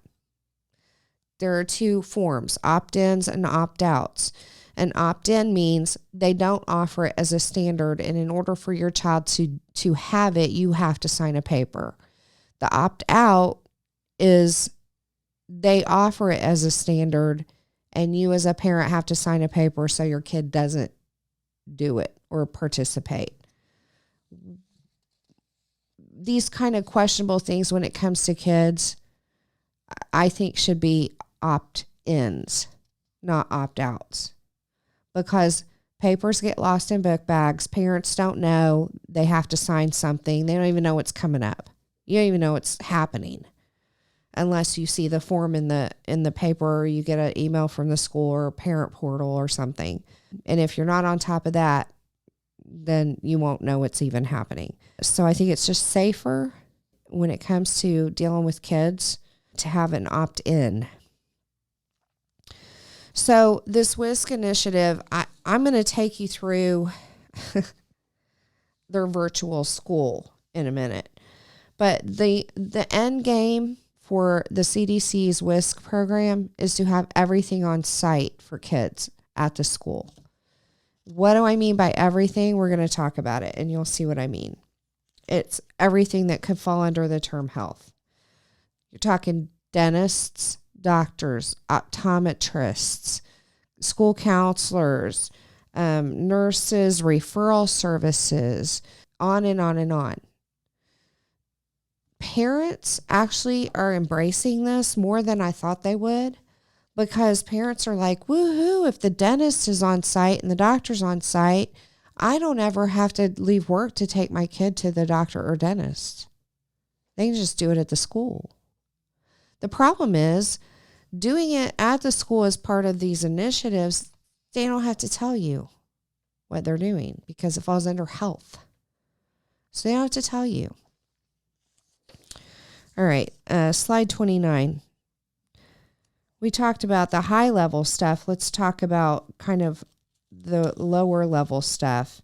There are two forms, opt-ins and opt-outs. An opt-in means they don't offer it as a standard, and in order for your child to have it, you have to sign a paper. The opt-out is they offer it as a standard, and you as a parent have to sign a paper so your kid doesn't do it or participate. These kind of questionable things when it comes to kids, I think should be opt-ins, not opt-outs. Because papers get lost in book bags. Parents don't know they have to sign something. They don't even know what's coming up. You don't even know what's happening unless you see the form in the paper, or you get an email from the school or a parent portal or something. And if you're not on top of that, then you won't know what's even happening. So I think it's just safer when it comes to dealing with kids to have an opt-in. So this WISC initiative, I'm going to take you through their virtual school in a minute. But the end game for the CDC's WISC program is to have everything on site for kids at the school. What do I mean by everything? We're going to talk about it, and you'll see what I mean. It's everything that could fall under the term health. You're talking dentists, doctors, optometrists, school counselors, nurses, referral services, on and on and on. Parents actually are embracing this more than I thought they would, because parents are like, woohoo, if the dentist is on site and the doctor's on site, I don't ever have to leave work to take my kid to the doctor or dentist. They can just do it at the school. The problem is, doing it at the school as part of these initiatives, they don't have to tell you what they're doing because it falls under health. So they don't have to tell you. All right, slide 29. We talked about the high level stuff. Let's talk about kind of the lower level stuff.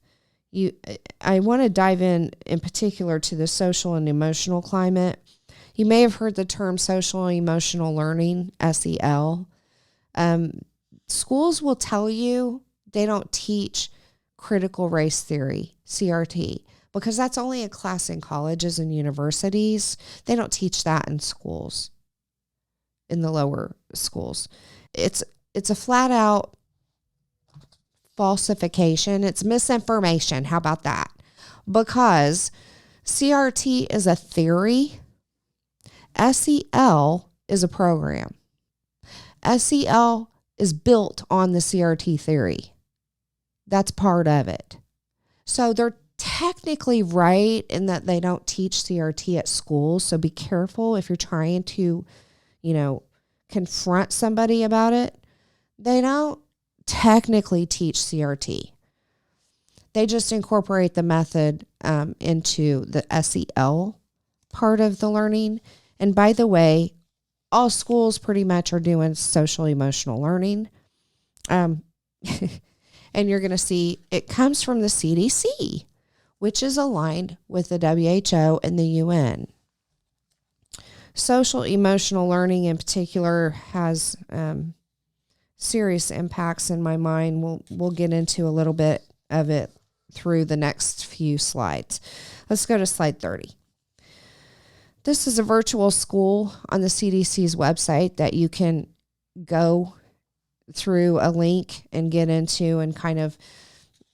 I want to dive in particular to the social and emotional climate. You may have heard the term social and emotional learning, SEL. Schools will tell you they don't teach critical race theory, CRT, because that's only a class in colleges and universities. They don't teach that in schools, in the lower schools. It's a flat out falsification. It's misinformation. How about that? Because CRT is a theory. SEL is a program. SEL is built on the CRT theory. That's part of it. So they're technically right in that they don't teach CRT at school. So be careful if you're trying to, confront somebody about it. They don't technically teach CRT. They just incorporate the method into the SEL part of the learning. And by the way, all schools pretty much are doing social emotional learning. And you're going to see it comes from the CDC, which is aligned with the WHO and the UN. Social emotional learning in particular has serious impacts in my mind. We'll get into a little bit of it through the next few slides. Let's go to slide 30. This is a virtual school on the CDC's website that you can go through a link and get into and kind of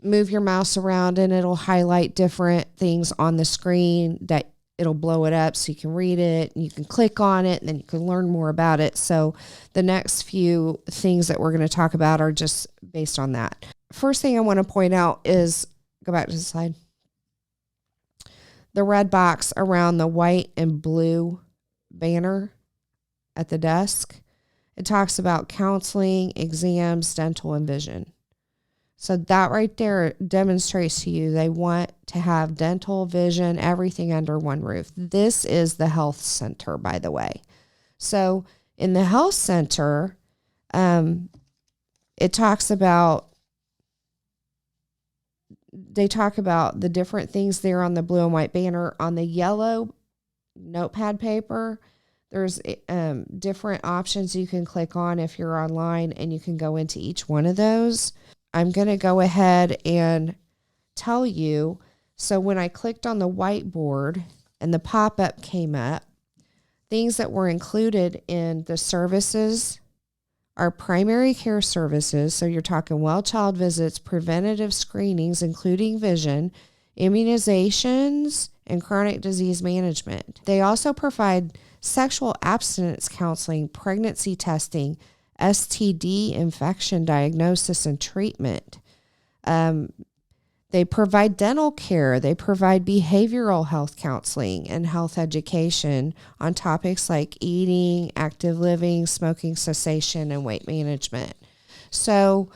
move your mouse around, and it'll highlight different things on the screen that it'll blow it up so you can read it, and you can click on it, and then you can learn more about it. So the next few things that we're going to talk about are just based on that. First thing I want to point out is, go back to the slide, the red box around the white and blue banner at the desk. It talks about counseling, exams, dental, and vision. So that right there demonstrates to you they want to have dental, vision, everything under one roof. This is the health center, by the way. So in the health center, they talk about the different things there on the blue and white banner. On the yellow notepad paper, there's different options you can click on if you're online, and you can go into each one of those. I'm going to go ahead and tell you. So when I clicked on the whiteboard and the pop-up came up, things that were included in the services are primary care services. So you're talking well child visits, preventative screenings, including vision, immunizations, and chronic disease management. They also provide sexual abstinence counseling, pregnancy testing, STD infection diagnosis and treatment. They provide dental care. They provide behavioral health counseling and health education on topics like eating, active living, smoking cessation, and weight management. So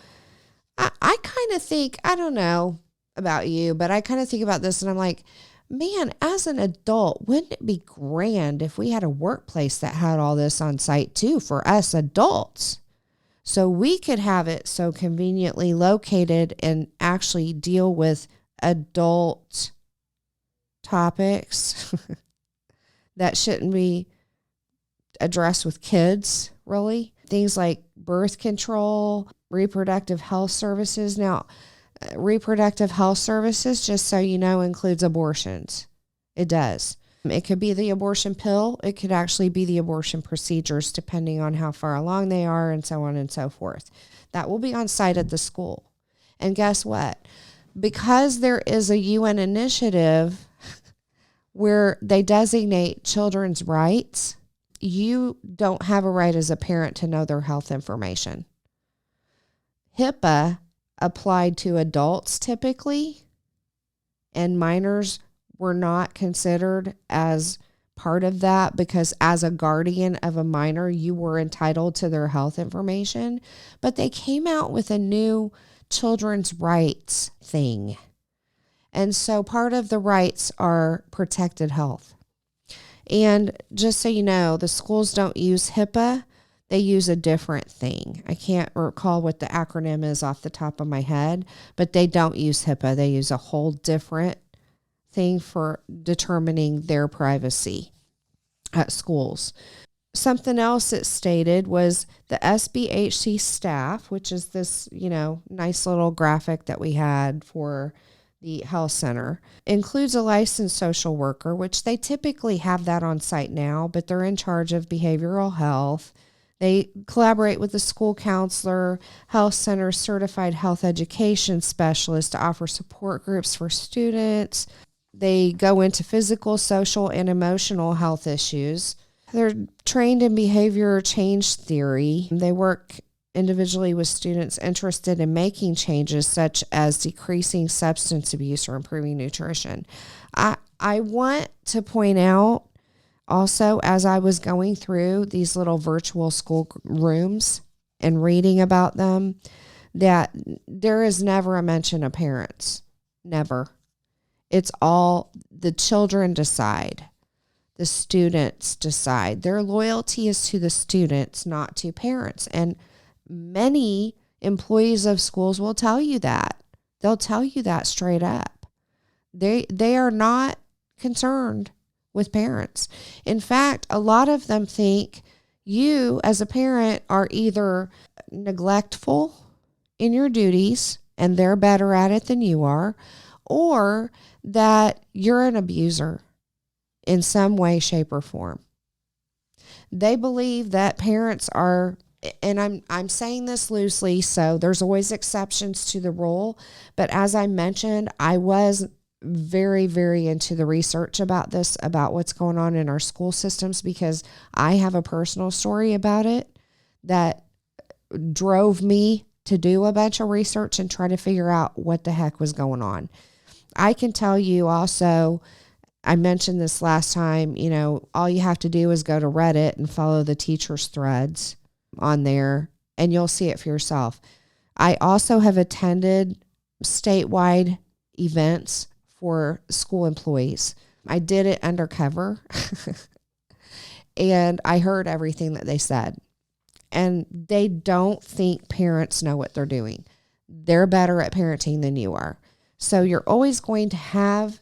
I kind of think, I don't know about you, but I kind of think about this and I'm like, man, as an adult, wouldn't it be grand if we had a workplace that had all this on site too for us adults? So we could have it so conveniently located and actually deal with adult topics that shouldn't be addressed with kids, really. Things like birth control, reproductive health services. Now, reproductive health services, just so you know, includes abortions. It does. It could be the abortion pill. It could actually be the abortion procedures, depending on how far along they are and so on and so forth. That will be on site at the school. And guess what? Because there is a UN initiative where they designate children's rights, you don't have a right as a parent to know their health information. HIPAA applied to adults typically, and minors were not considered as part of that because as a guardian of a minor, you were entitled to their health information. But they came out with a new children's rights thing. And so part of the rights are protected health. And just so you know, the schools don't use HIPAA. They use a different thing. I can't recall what the acronym is off the top of my head, but they don't use HIPAA. They use a whole different thing for determining their privacy at schools. Something else it stated was the SBHC staff, which is this, nice little graphic that we had for the health center, includes a licensed social worker, which they typically have that on site now, but they're in charge of behavioral health. They collaborate with the school counselor, health center certified health education specialist to offer support groups for students. They go into physical, social, and emotional health issues. They're trained in behavior change theory. They work individually with students interested in making changes such as decreasing substance abuse or improving nutrition. I want to point out also, as I was going through these little virtual school rooms and reading about them, that there is never a mention of parents. Never. It's all the children decide. The students decide. Their loyalty is to the students, not to parents. And many employees of schools will tell you that. They'll tell you that straight up. They are not concerned with parents. In fact, a lot of them think you as a parent are either neglectful in your duties and they're better at it than you are, or that you're an abuser in some way, shape, or form. They believe that parents are, and I'm saying this loosely, so there's always exceptions to the rule, but as I mentioned, I was very, very into the research about this, about what's going on in our school systems, because I have a personal story about it that drove me to do a bunch of research and try to figure out what the heck was going on. I can tell you also, I mentioned this last time, all you have to do is go to Reddit and follow the teachers' threads on there, and you'll see it for yourself. I also have attended statewide events for school employees. I did it undercover and I heard everything that they said. And they don't think parents know what they're doing. They're better at parenting than you are. So you're always going to have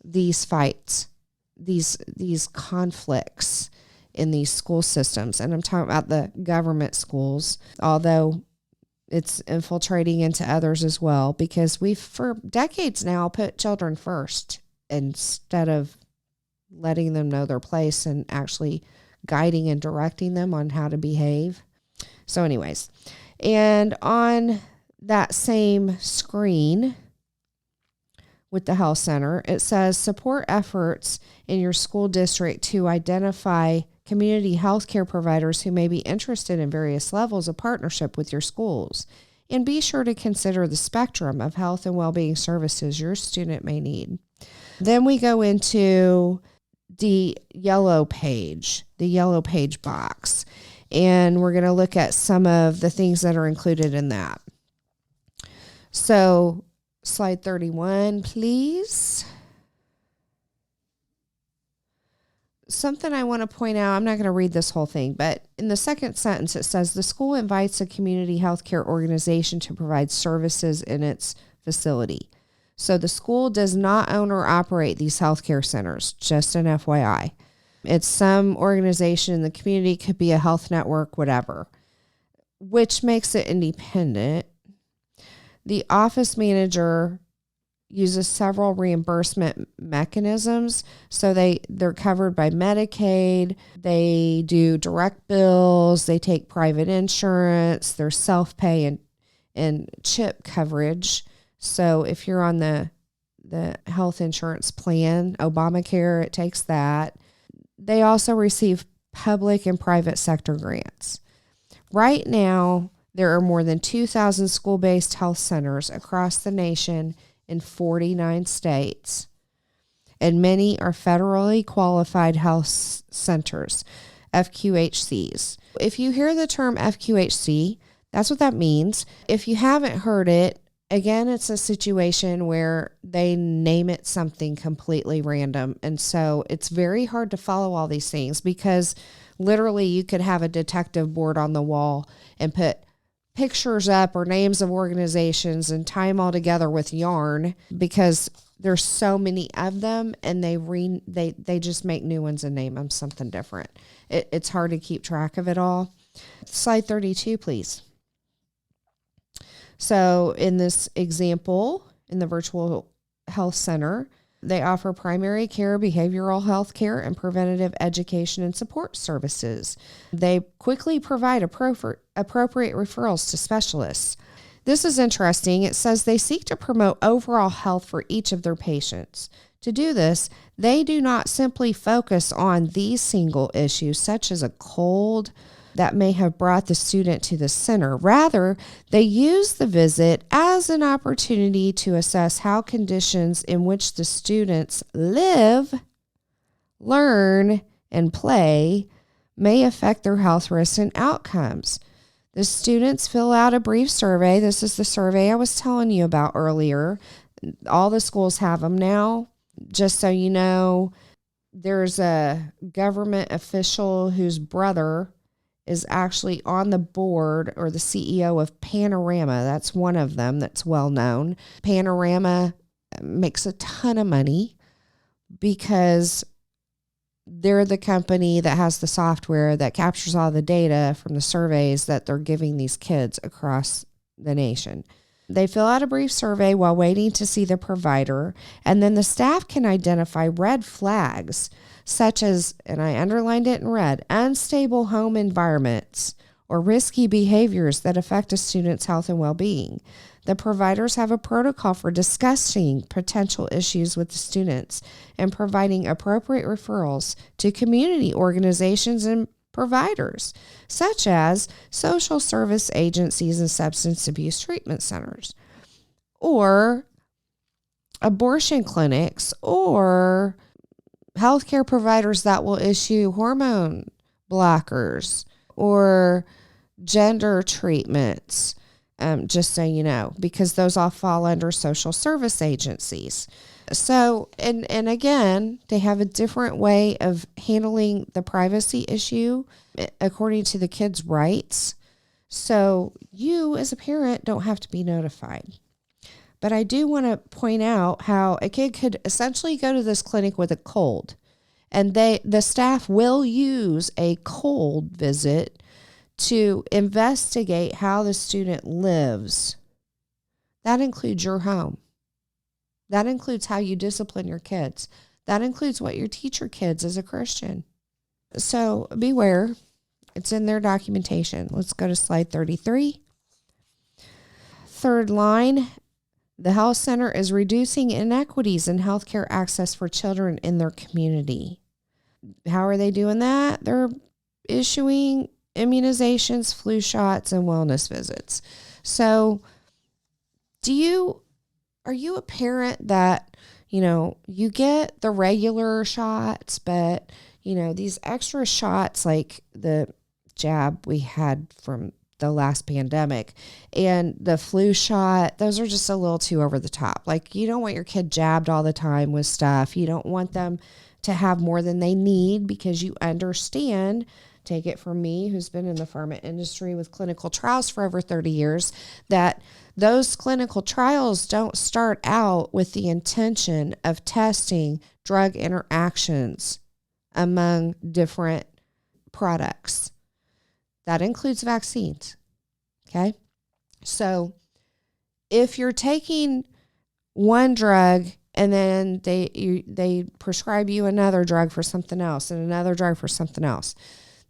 these fights, these conflicts in these school systems. And I'm talking about the government schools, although it's infiltrating into others as well, because we've for decades now put children first instead of letting them know their place and actually guiding and directing them on how to behave. So anyways, and on that same screen with the health center, it says support efforts in your school district to identify community healthcare providers who may be interested in various levels of partnership with your schools. And be sure to consider the spectrum of health and well-being services your student may need. Then we go into the yellow page box. And we're going to look at some of the things that are included in that. So slide 31, please. Something I want to point out, I'm not going to read this whole thing, but in the second sentence, it says the school invites a community healthcare organization to provide services in its facility. So the school does not own or operate these healthcare centers, just an FYI. It's some organization in the community, could be a health network, whatever, which makes it independent. The office manager uses several reimbursement mechanisms. So they're covered by Medicaid. They do direct bills. They take private insurance. There's self-pay and CHIP coverage. So if you're on the health insurance plan, Obamacare, it takes that. They also receive public and private sector grants. Right now, there are more than 2,000 school-based health centers across the nation in 49 states, and many are federally qualified health centers, FQHCs. If you hear the term FQHC, that's what that means. If you haven't heard it, again, it's a situation where they name it something completely random. And so it's very hard to follow all these things because literally you could have a detective board on the wall and put pictures up or names of organizations and tie them all together with yarn because there's so many of them and they just make new ones and name them something different. It's hard to keep track of it all. Slide 32, please. So in this example, in the virtual health center, they offer primary care, behavioral health care, and preventative education and support services. They quickly provide appropriate referrals to specialists. This is interesting. It says they seek to promote overall health for each of their patients. To do this, they do not simply focus on these single issues, such as a cold that may have brought the student to the center. Rather, they use the visit as an opportunity to assess how conditions in which the students live, learn, and play may affect their health risks and outcomes. The students fill out a brief survey. This is the survey I was telling you about earlier. All the schools have them now. Just so you know, there's a government official whose brother is actually on the board or the CEO of Panorama. That's one of them that's well known. Panorama makes a ton of money because they're the company that has the software that captures all the data from the surveys that they're giving these kids across the nation. They fill out a brief survey while waiting to see the provider, and then the staff can identify red flags such as, and I underlined it in red, unstable home environments or risky behaviors that affect a student's health and well-being. The providers have a protocol for discussing potential issues with the students and providing appropriate referrals to community organizations and providers, such as social service agencies and substance abuse treatment centers, or abortion clinics, or healthcare providers that will issue hormone blockers or gender treatments. just so you know, because those all fall under social service agencies. So, and again, they have a different way of handling the privacy issue according to the kids' rights. So you as a parent don't have to be notified. But I do want to point out how a kid could essentially go to this clinic with a cold, and the staff will use a cold visit to investigate how the student lives. That includes your home. That includes how you discipline your kids. That includes what you teach your kids as a Christian. So beware. It's in their documentation. Let's go to slide 33. Third line, the health center is reducing inequities in healthcare access for children in their community. How are they doing that? They're issuing immunizations, flu shots, and wellness visits. So are you a parent that, you get the regular shots, but, these extra shots like the jab we had from the last pandemic and the flu shot, those are just a little too over the top. Like, you don't want your kid jabbed all the time with stuff. You don't want them to have more than they need, because you understand, take it from me, who's been in the pharma industry with clinical trials for over 30 years, that those clinical trials don't start out with the intention of testing drug interactions among different products. That includes vaccines. Okay? So if you're taking one drug and then they prescribe you another drug for something else and another drug for something else,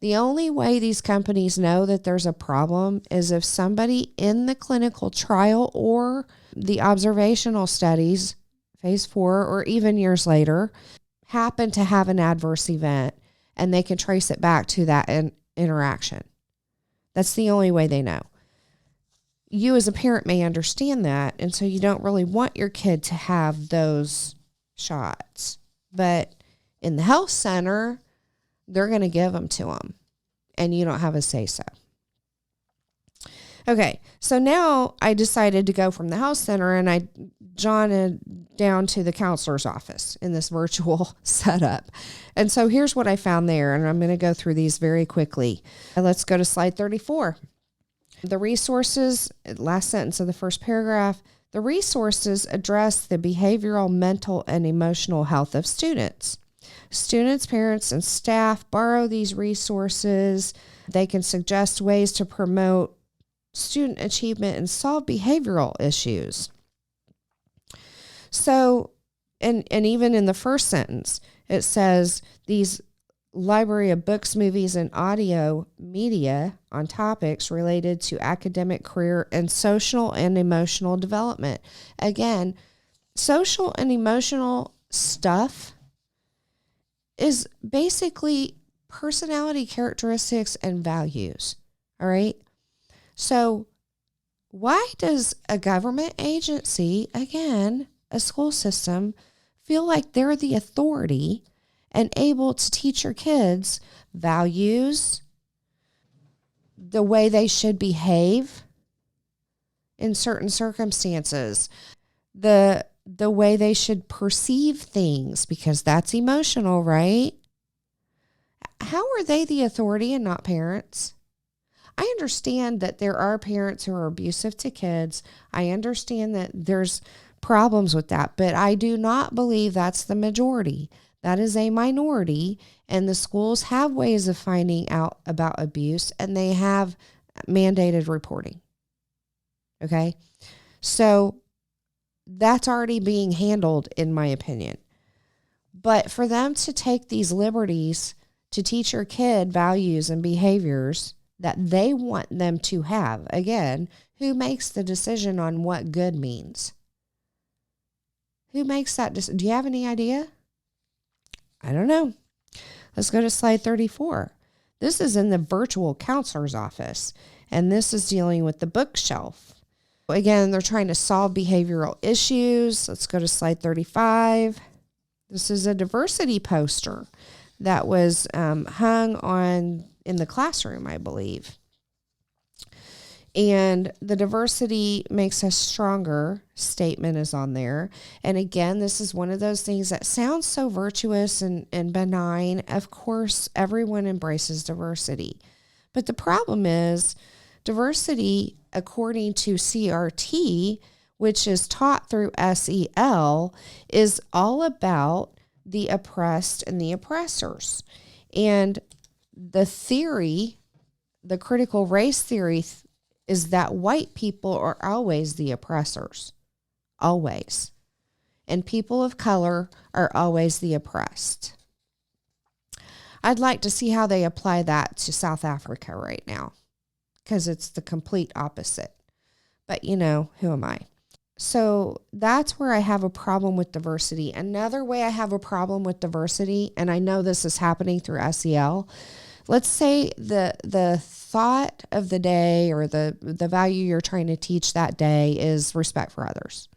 the only way these companies know that there's a problem is if somebody in the clinical trial or the observational studies, phase 4, or even years later, happen to have an adverse event and they can trace it back to that interaction. That's the only way they know. You as a parent may understand that, and so you don't really want your kid to have those shots. But in the health center, they're going to give them to them, and you don't have a say-so. Okay, so now I decided to go from the health center, and I jaunted down to the counselor's office in this virtual setup. And so here's what I found there, and I'm going to go through these very quickly. Let's go to slide 34. The resources, last sentence of the first paragraph, the resources address the behavioral, mental, and emotional health of students. Students, parents, and staff borrow these resources. They can suggest ways to promote student achievement and solve behavioral issues. So, and even in the first sentence, it says these library of books, movies, and audio media on topics related to academic, career, and social and emotional development. Again, social and emotional stuff is basically personality characteristics and values. All right. So why does a government agency, again, a school system, feel like they're the authority and able to teach your kids values, the way they should behave in certain circumstances, the way they should perceive things, because that's emotional, right? How are they the authority and not parents? I understand that there are parents who are abusive to kids. I understand that there's problems with that, but I do not believe that's the majority. That is a minority, and the schools have ways of finding out about abuse, and they have mandated reporting. Okay? So that's already being handled, in my opinion. But for them to take these liberties to teach your kid values and behaviors that they want them to have, again, who makes the decision on what good means? Who makes that decision? Do you have any idea? I don't know. Let's go to slide 34. This is in the virtual counselor's office, and this is dealing with the bookshelf. Again, they're trying to solve behavioral issues. Let's go to slide 35. This is a diversity poster that was hung in the classroom, I believe. And the diversity makes us stronger statement is on there. And again, this is one of those things that sounds so virtuous and benign. Of course, everyone embraces diversity. But the problem is diversity, according to CRT, which is taught through SEL, is all about the oppressed and the oppressors. And the theory, the critical race theory, is that white people are always the oppressors, always. And people of color are always the oppressed. I'd like to see how they apply that to South Africa right now, because it's the complete opposite. But who am I? So that's where I have a problem with diversity. Another way I have a problem with diversity, and I know this is happening through SEL, let's say the thought of the day or the value you're trying to teach that day is respect for others.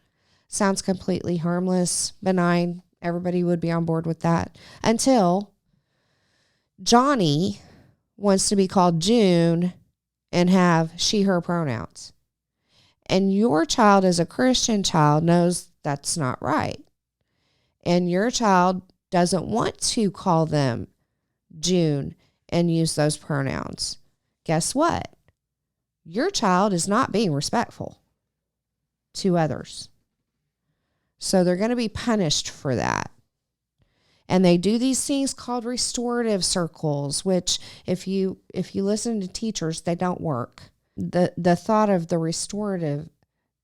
Sounds completely harmless, benign. Everybody would be on board with that until Johnny wants to be called June and have she, her pronouns. And your child, as a Christian child, knows that's not right. And your child doesn't want to call them June and use those pronouns. Guess what? Your child is not being respectful to others. So they're going to be punished for that. And they do these things called restorative circles, which if you listen to teachers, they don't work. The thought of the restorative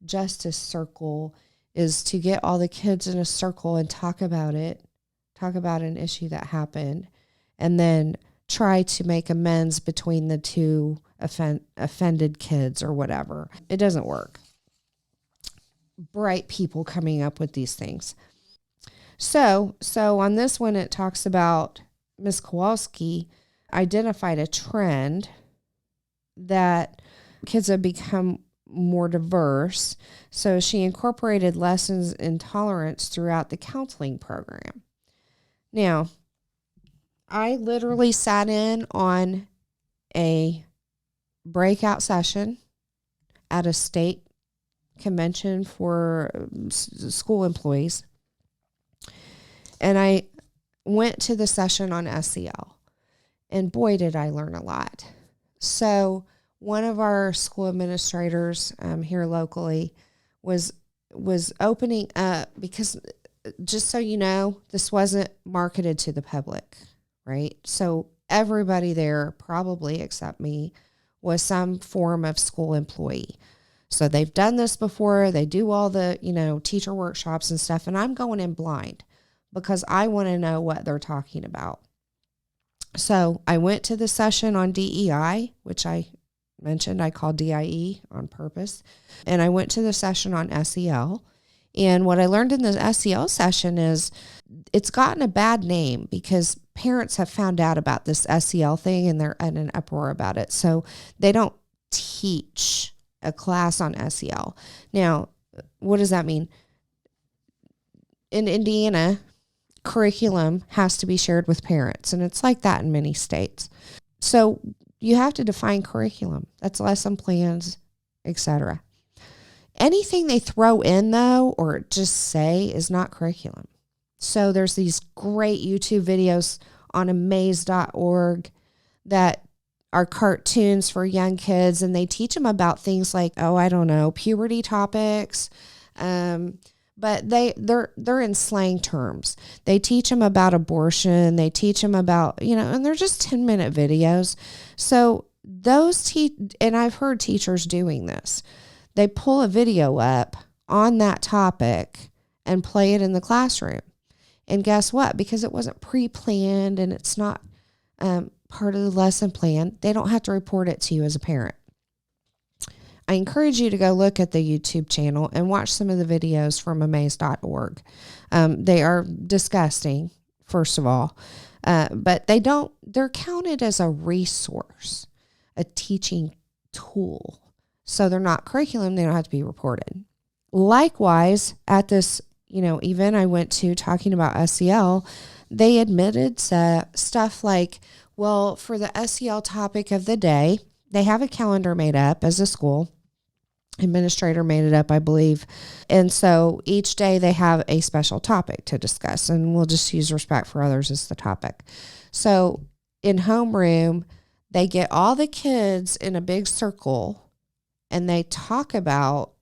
justice circle is to get all the kids in a circle and talk about an issue that happened, and then try to make amends between the two offended kids or whatever. It doesn't work. Bright people coming up with these things. So on this one, it talks about Ms. Kowalski identified a trend that kids have become more diverse. So she incorporated lessons in tolerance throughout the counseling program. Now, I literally sat in on a breakout session at a state convention for school employees. And I went to the session on SEL. And boy, did I learn a lot. So one of our school administrators here locally was opening up, because just so you know, this wasn't marketed to the public, right? So everybody there, probably except me, was some form of school employee. So they've done this before. They do all the, teacher workshops and stuff. And I'm going in blind because I want to know what they're talking about. So I went to the session on DEI, which I mentioned I called DIE on purpose. And I went to the session on SEL. And what I learned in the SEL session is it's gotten a bad name because parents have found out about this SEL thing and they're in an uproar about it. So they don't teach a class on SEL. Now, what does that mean? In Indiana, curriculum has to be shared with parents, and it's like that in many states. So you have to define curriculum. That's lesson plans, etc. Anything they throw in, though, or just say is not curriculum. So there's these great YouTube videos on amaze.org that are cartoons for young kids, and they teach them about things like, puberty topics, but they're in slang terms. They teach them about abortion. They teach them about, and they're just 10-minute videos. So and I've heard teachers doing this. They pull a video up on that topic and play it in the classroom. And guess what? Because it wasn't pre-planned and it's not part of the lesson plan, they don't have to report it to you as a parent. I encourage you to go look at the YouTube channel and watch some of the videos from amaze.org. They are disgusting, first of all, but they're counted as a resource, a teaching tool. So they're not curriculum. They don't have to be reported. Likewise, at this, event I went to talking about SEL, they admitted stuff like, well, for the SEL topic of the day, They have a calendar made up as a school. Administrator made it up, I believe. And so each day they have a special topic to discuss, and we'll just use respect for others as the topic. So in homeroom, they get all the kids in a big circle and they talk about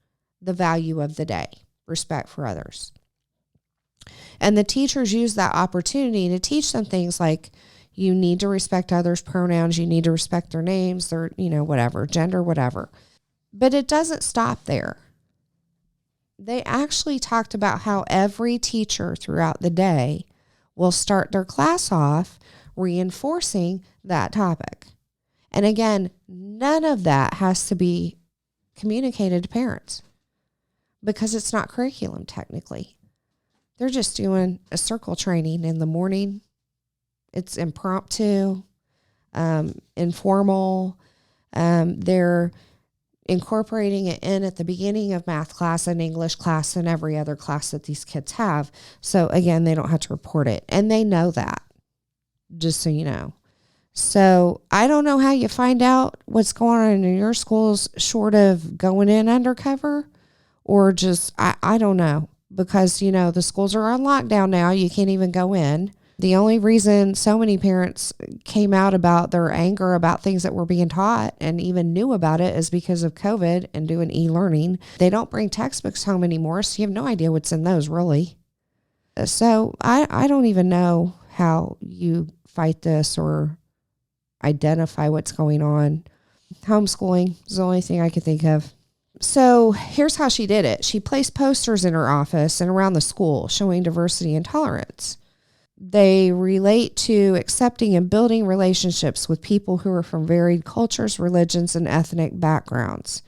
the value of the day, respect for others. And the teachers use that opportunity to teach them things like, you need to respect others' pronouns, you need to respect their names, their, whatever, gender, whatever. But it doesn't stop there. They actually talked about how every teacher throughout the day will start their class off reinforcing that topic. And again, none of that has to be communicated to parents because it's not curriculum technically. They're just doing a circle training in the morning. It's impromptu, informal. They're incorporating it in at the beginning of math class and English class and every other class that these kids have. So again, they don't have to report it. And they know that, just so you know. So I don't know how you find out what's going on in your schools short of going in undercover or just, I don't know, because, the schools are on lockdown now. You can't even go in. The only reason so many parents came out about their anger about things that were being taught and even knew about it is because of COVID and doing e-learning. They don't bring textbooks home anymore, so you have no idea what's in those, really. So I don't even know how you fight this or identify what's going on. Homeschooling is the only thing I could think of. So here's how she did it. She placed posters in her office and around the school showing diversity and tolerance. They relate to accepting and building relationships with people who are from varied cultures, religions, and ethnic backgrounds.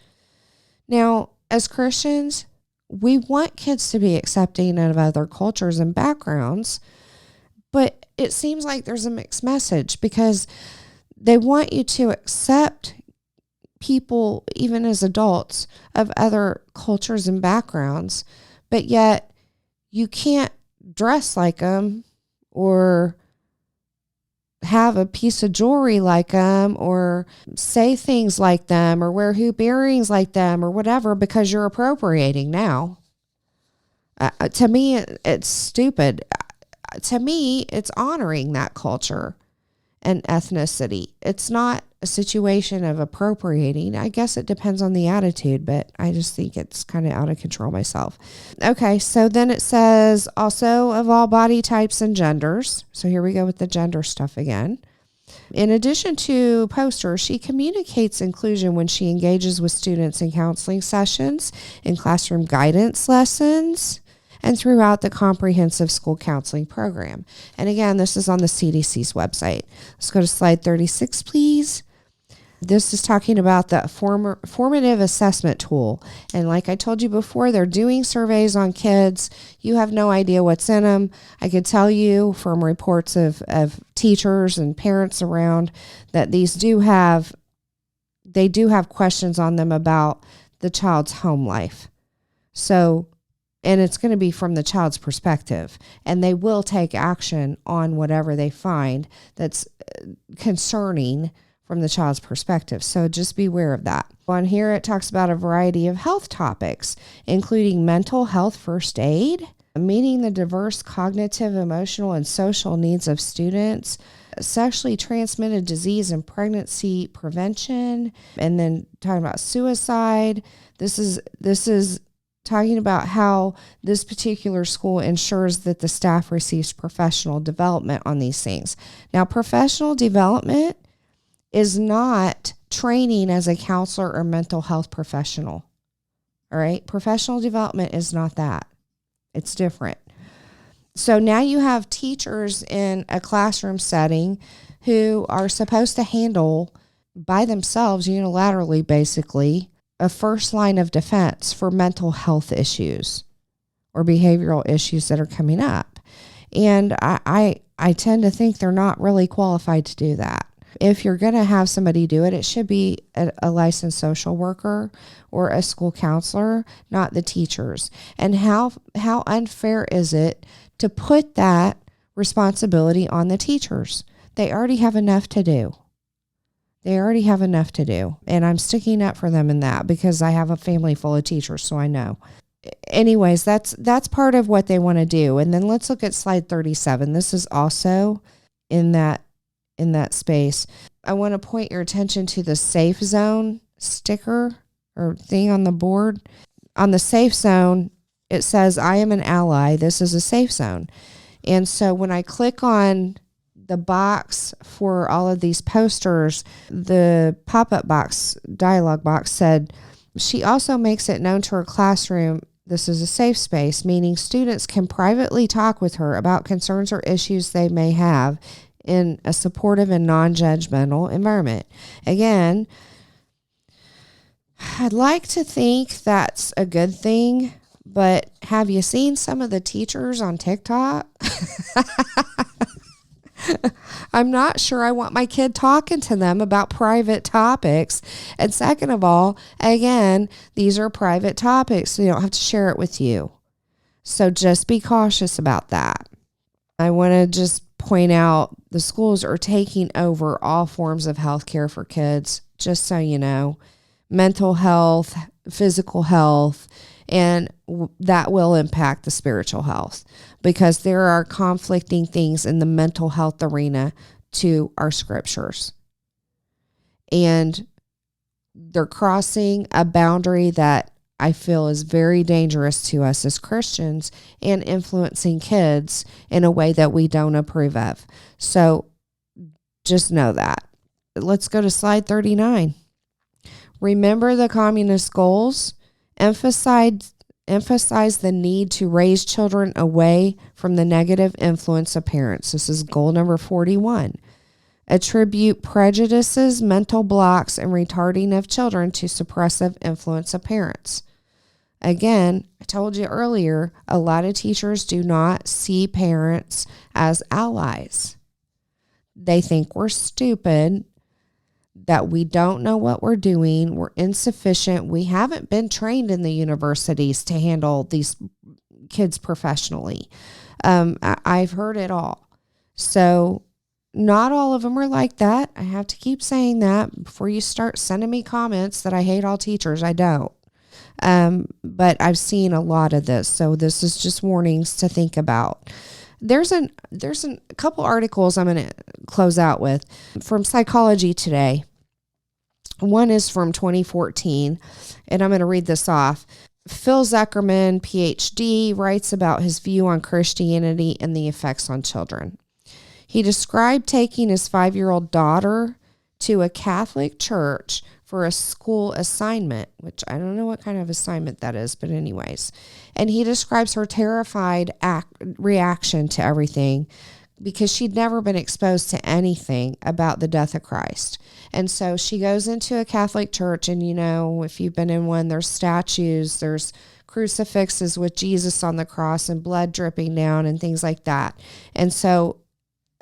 Now, as Christians, we want kids to be accepting of other cultures and backgrounds, but it seems like there's a mixed message because they want you to accept people, even as adults, of other cultures and backgrounds, but yet you can't dress like them or have a piece of jewelry like them or say things like them or wear hoop earrings like them or whatever because you're appropriating now. To me, it's stupid. To me, it's honoring that culture and ethnicity. It's not a situation of appropriating. I guess it depends on the attitude, but I just think it's kind of out of control myself. Okay, so then it says also of all body types and genders. So here we go with the gender stuff again. In addition to posters, she communicates inclusion when she engages with students in counseling sessions, in classroom guidance lessons, and throughout the comprehensive school counseling program. And again, this is on the CDC's website. Let's go to slide 36, please. This is talking about the formative assessment tool. And like I told you before, they're doing surveys on kids. You have no idea what's in them. I could tell you from reports of teachers and parents around that they do have questions on them about the child's home life. So, and it's going to be from the child's perspective, and they will take action on whatever they find that's concerning from the child's perspective. So just be aware of that. On here, it talks about a variety of health topics, including mental health first aid, meeting the diverse cognitive, emotional, and social needs of students, sexually transmitted disease and pregnancy prevention, and then talking about suicide. This is talking about how this particular school ensures that the staff receives professional development on these things. Now, professional development is not training as a counselor or mental health professional. All right? Professional development is not that. It's different. So now you have teachers in a classroom setting who are supposed to handle by themselves, unilaterally, basically, a first line of defense for mental health issues or behavioral issues that are coming up. And I tend to think they're not really qualified to do that. If you're going to have somebody do it, it should be a licensed social worker or a school counselor, not the teachers. And how unfair is it to put that responsibility on the teachers? They already have enough to do. They already have enough to do. And I'm sticking up for them in that because I have a family full of teachers, so I know. Anyways, that's part of what they want to do. And then let's look at slide 37. This is also in that space. I want to point your attention to the safe zone sticker or thing on the board. On the safe zone, it says, I am an ally. This is a safe zone. And so when I click on the box for all of these posters, the pop-up box, dialog box said, she also makes it known to her classroom this is a safe space, meaning students can privately talk with her about concerns or issues they may have in a supportive and non-judgmental environment. Again, I'd like to think that's a good thing, but have you seen some of the teachers on TikTok? I'm not sure I want my kid talking to them about private topics. And second of all, again, these are private topics, so you don't have to share it with you. So just be cautious about that. I want to just point out the schools are taking over all forms of healthcare for kids, just so you know. Mental health, physical health, and that will impact the spiritual health because there are conflicting things in the mental health arena to our scriptures. And they're crossing a boundary that I feel is very dangerous to us as Christians and influencing kids in a way that we don't approve of. So just know that. Let's go to slide 39. Remember the communist goals. Emphasize the need to raise children away from the negative influence of parents. This is goal number 41. Attribute prejudices, mental blocks, and retarding of children to suppressive influence of parents. Again, I told you earlier, a lot of teachers do not see parents as allies. They think we're stupid, that we don't know what we're doing, we're insufficient, we haven't been trained in the universities to handle these kids professionally. I've heard it all. So not all of them are like that. I have to keep saying that before you start sending me comments that I hate all teachers. I don't. But I've seen a lot of this. So this is just warnings to think about. There's a couple articles I'm going to close out with from Psychology Today. One is from 2014, and I'm going to read this off. Phil Zuckerman, PhD, writes about his view on Christianity and the effects on children. He described taking his 5-year-old daughter to a Catholic church for a school assignment, which I don't know what kind of assignment that is, but anyways. And he describes her terrified reaction to everything because she'd never been exposed to anything about the death of Christ. And so she goes into a Catholic church, and, you know, if you've been in one, there's statues, there's crucifixes with Jesus on the cross and blood dripping down and things like that. And so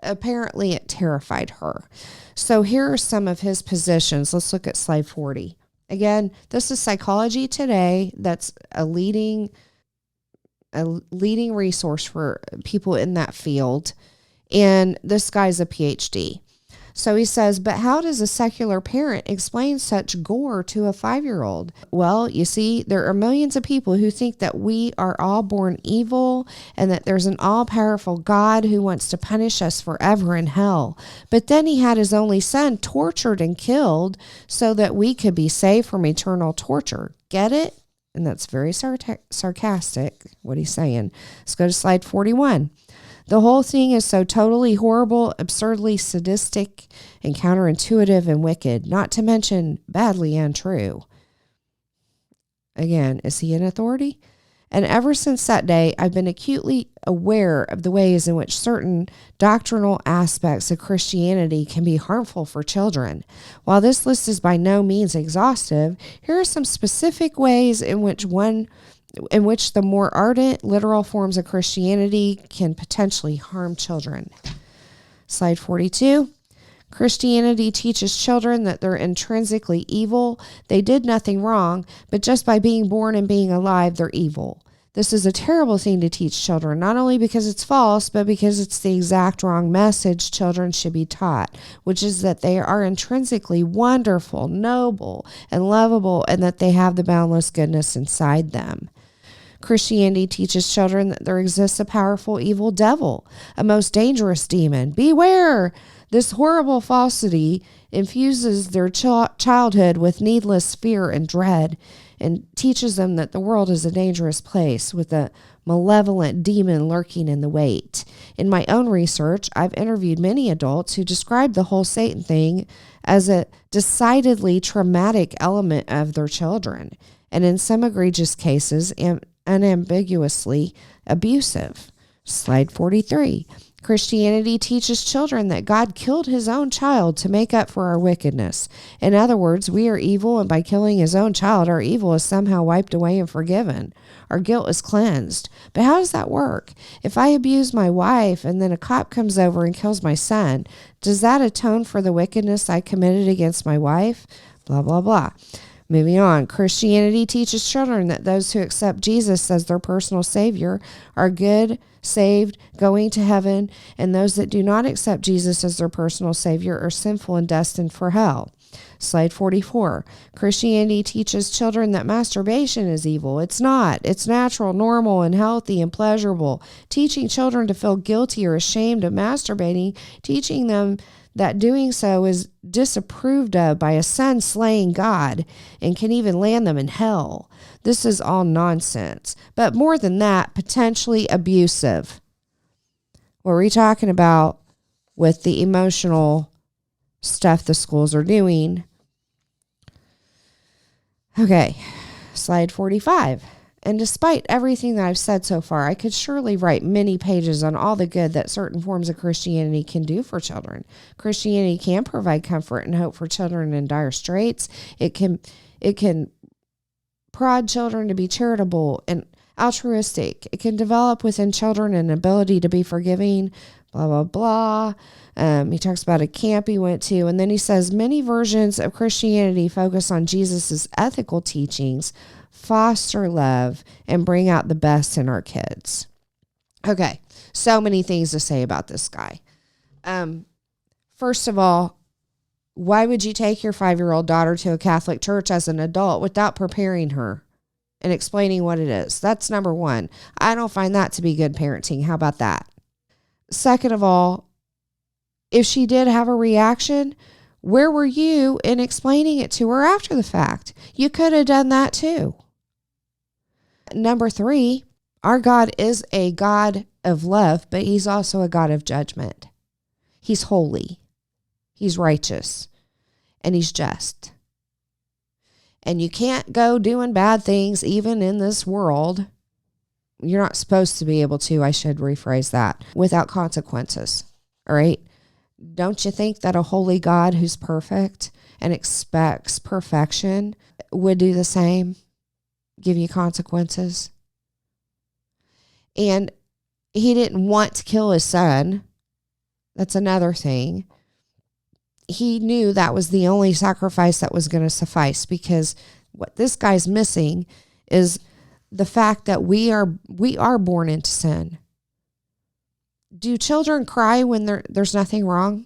apparently it terrified her. So here are some of his positions. Let's look at slide 40. Again, this is Psychology Today. That's a leading resource for people in that field. And this guy's a PhD. So he says, but how does a secular parent explain such gore to a 5-year-old? Well, you see, there are millions of people who think that we are all born evil and that there's an all-powerful God who wants to punish us forever in hell. But then he had his only son tortured and killed so that we could be saved from eternal torture. Get it? And that's very sarcastic, what he's saying. Let's go to slide 41. The whole thing is so totally horrible, absurdly sadistic, and counterintuitive and wicked, not to mention badly untrue. Again, is he an authority? And ever since that day, I've been acutely aware of the ways in which certain doctrinal aspects of Christianity can be harmful for children. While this list is by no means exhaustive, here are some specific ways in which the more ardent, literal forms of Christianity can potentially harm children. Slide 42. Christianity teaches children that they're intrinsically evil. They did nothing wrong, but just by being born and being alive, they're evil. This is a terrible thing to teach children, not only because it's false, but because it's the exact wrong message children should be taught, which is that they are intrinsically wonderful, noble, and lovable, and that they have the boundless goodness inside them. Christianity teaches children that there exists a powerful evil devil, a most dangerous demon. Beware! This horrible falsity infuses their childhood with needless fear and dread, and teaches them that the world is a dangerous place with a malevolent demon lurking in the wait. In my own research, I've interviewed many adults who describe the whole Satan thing as a decidedly traumatic element of their children, and in some egregious cases, unambiguously abusive. Slide 43. Christianity teaches children that God killed his own child to make up for our wickedness. In other words, we are evil, and by killing his own child, our evil is somehow wiped away and forgiven. Our guilt is cleansed. But how does that work? If I abuse my wife and then a cop comes over and kills my son, does that atone for the wickedness I committed against my wife? Blah, blah, blah. Moving on, Christianity teaches children that those who accept Jesus as their personal Savior are good, saved, going to heaven, and those that do not accept Jesus as their personal Savior are sinful and destined for hell. Slide 44. Christianity teaches children that masturbation is evil. It's not. It's natural, normal, and healthy and pleasurable. Teaching children to feel guilty or ashamed of masturbating, teaching them that doing so is disapproved of by a son-slaying God and can even land them in hell. This is all nonsense. But more than that, potentially abusive. What are we talking about with the emotional stuff the schools are doing? Okay, slide 45. And despite everything that I've said so far, I could surely write many pages on all the good that certain forms of Christianity can do for children. Christianity can provide comfort and hope for children in dire straits. It can prod children to be charitable and altruistic. It can develop within children an ability to be forgiving, blah, blah, blah. He talks about a camp he went to, and then he says many versions of Christianity focus on Jesus's ethical teachings, foster love, and bring out the best in our kids. Okay, so many things to say about this guy. First of all, why would you take your 5-year-old daughter to a Catholic church as an adult without preparing her and explaining what it is? That's number one. I don't find that to be good parenting. How about that? Second of all, if she did have a reaction, where were you in explaining it to her after the fact? You could have done that too. Number 3, our God is a God of love, but he's also a God of judgment. He's holy. He's righteous. And he's just. And you can't go doing bad things even in this world. You're not supposed to be able to, I should rephrase that, without consequences. All right? Don't you think that a holy God who's perfect and expects perfection would do the same? Give you consequences? And he didn't want to kill his son. That's another thing. He knew that was the only sacrifice that was going to suffice, because what this guy's missing is the fact that we are born into sin. Do children cry when there's nothing wrong?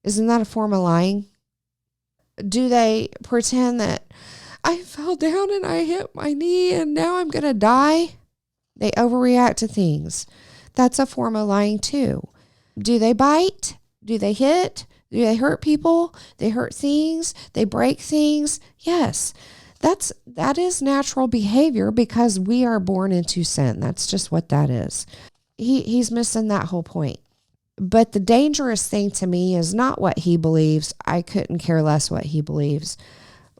Isn't that a form of lying? Do they pretend that I fell down and I hit my knee and now I'm going to die? They overreact to things. That's a form of lying too. Do they bite? Do they hit? Do they hurt people? They hurt things? They break things? Yes. That is natural behavior because we are born into sin. That's just what that is. He's missing that whole point. But the dangerous thing to me is not what he believes. I couldn't care less what he believes.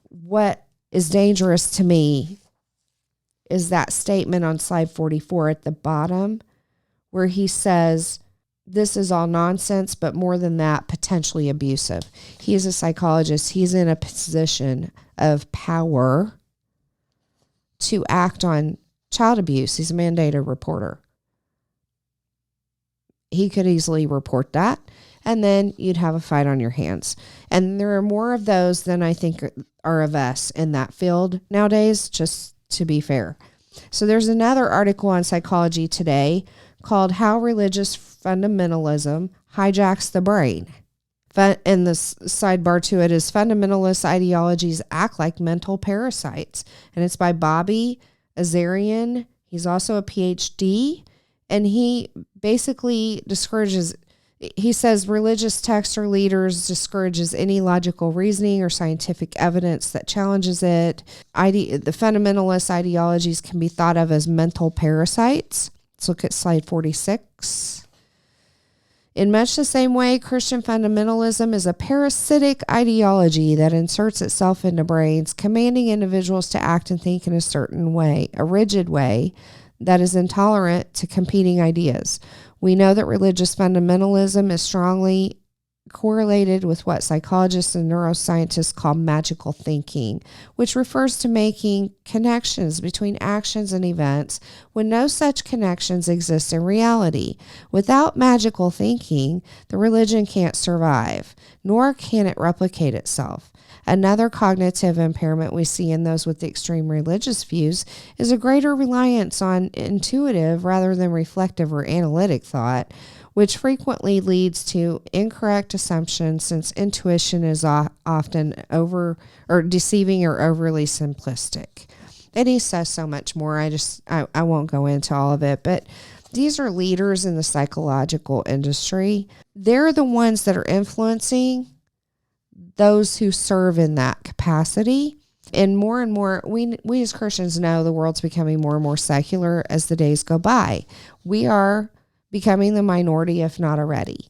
What is dangerous to me is that statement on slide 44 at the bottom where he says, this is all nonsense, but more than that, potentially abusive. He is a psychologist. He's in a position of power to act on child abuse. He's a mandated reporter. He could easily report that, and then you'd have a fight on your hands. And there are more of those than I think are of us in that field nowadays, just to be fair. So there's another article on Psychology Today called How Religious Fundamentalism Hijacks the Brain. And the sidebar to it is Fundamentalist Ideologies Act Like Mental Parasites. And it's by Bobby Azarian. He's also a PhD. And he basically he says religious texts or leaders discourages any logical reasoning or scientific evidence that challenges it. The fundamentalist ideologies can be thought of as mental parasites. Let's look at slide 46. In much the same way, Christian fundamentalism is a parasitic ideology that inserts itself into brains, commanding individuals to act and think in a certain way, a rigid way that is intolerant to competing ideas. We know that religious fundamentalism is strongly correlated with what psychologists and neuroscientists call magical thinking, which refers to making connections between actions and events when no such connections exist in reality. Without magical thinking, the religion can't survive, nor can it replicate itself. Another cognitive impairment we see in those with extreme religious views is a greater reliance on intuitive rather than reflective or analytic thought, which frequently leads to incorrect assumptions since intuition is often deceiving or overly simplistic. And he says so much more. I won't go into all of it, but these are leaders in the psychological industry. They're the ones that are influencing those who serve in that capacity. And more, we as Christians know the world's becoming more and more secular as the days go by. We are becoming the minority, if not already.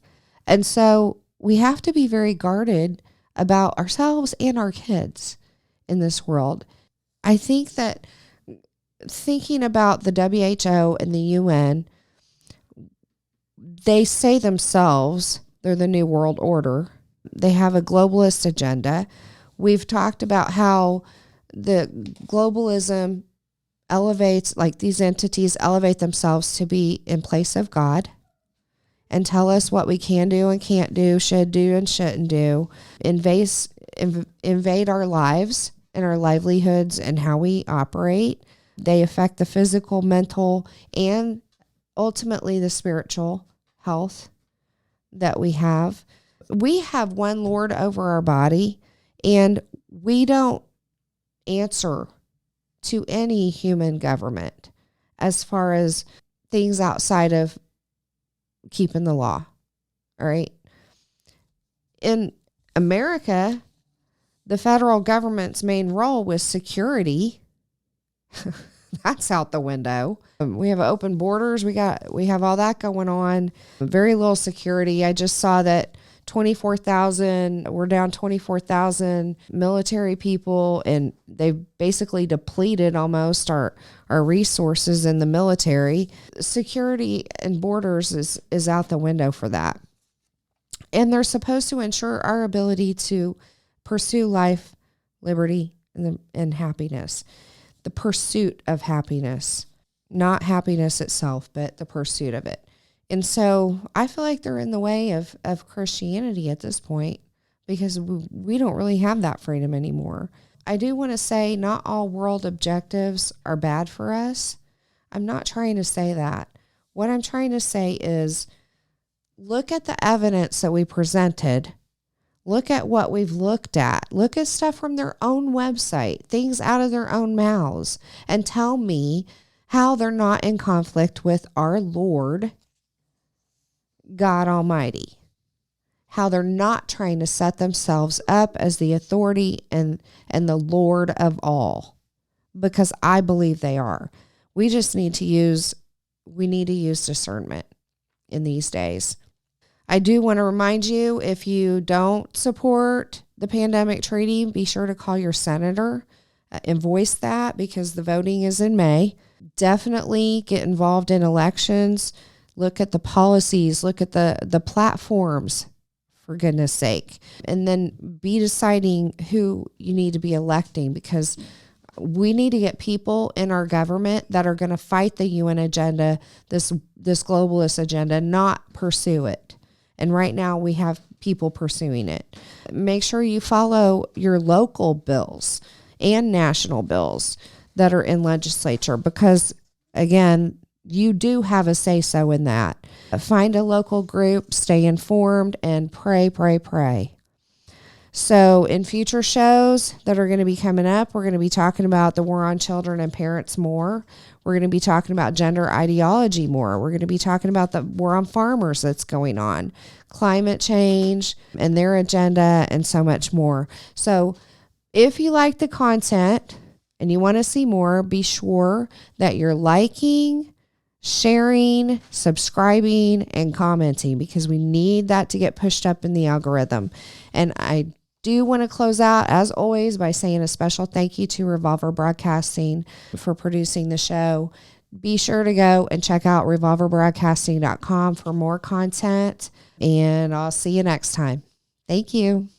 And so we have to be very guarded about ourselves and our kids in this world. I think that thinking about the WHO and the UN, they say themselves they're the new world order. They have a globalist agenda. We've talked about how the globalism elevates, like these entities elevate themselves to be in place of God and tell us what we can do and can't do, should do and shouldn't do, invade our lives and our livelihoods and how we operate. They affect the physical, mental, and ultimately the spiritual health that we have. We have one Lord over our body, and we don't answer to any human government as far as things outside of keeping the law. All right. In America, the federal government's main role was security. That's out the window. We have open borders. We have all that going on. Very little security. I just saw that we're down 24,000 military people, and they've basically depleted almost our resources in the military. Security and borders is out the window for that. And they're supposed to ensure our ability to pursue life, liberty, and happiness. The pursuit of happiness, not happiness itself, but the pursuit of it. And so I feel like they're in the way of Christianity at this point because we don't really have that freedom anymore. I do want to say not all world objectives are bad for us. I'm not trying to say that. What I'm trying to say is look at the evidence that we presented. Look at what we've looked at. Look at stuff from their own website, things out of their own mouths, and tell me how they're not in conflict with our Lord God Almighty, how they're not trying to set themselves up as the authority and the Lord of all, because I believe they are. We need to use discernment in these days. I do want to remind you, if you don't support the pandemic treaty, be sure to call your senator and voice that, because the voting is in May. Definitely get involved in elections. Look at the policies, look at the platforms, for goodness sake, and then be deciding who you need to be electing, because we need to get people in our government that are going to fight the UN agenda, this globalist agenda, not pursue it. And right now we have people pursuing it. Make sure you follow your local bills and national bills. that are in legislature, because again, you do have a say-so in that. Find a local group, stay informed, and pray, pray, pray. So in future shows that are going to be coming up, we're going to be talking about the war on children and parents more. We're going to be talking about gender ideology more. We're going to be talking about the war on farmers that's going on, climate change and their agenda, and so much more. So if you like the content and you want to see more, be sure that you're liking, sharing, subscribing, and commenting, because we need that to get pushed up in the algorithm. And I do want to close out, as always, by saying a special thank you to Revolver Broadcasting for producing the show. Be sure to go and check out revolverbroadcasting.com for more content, and I'll see you next time. Thank you.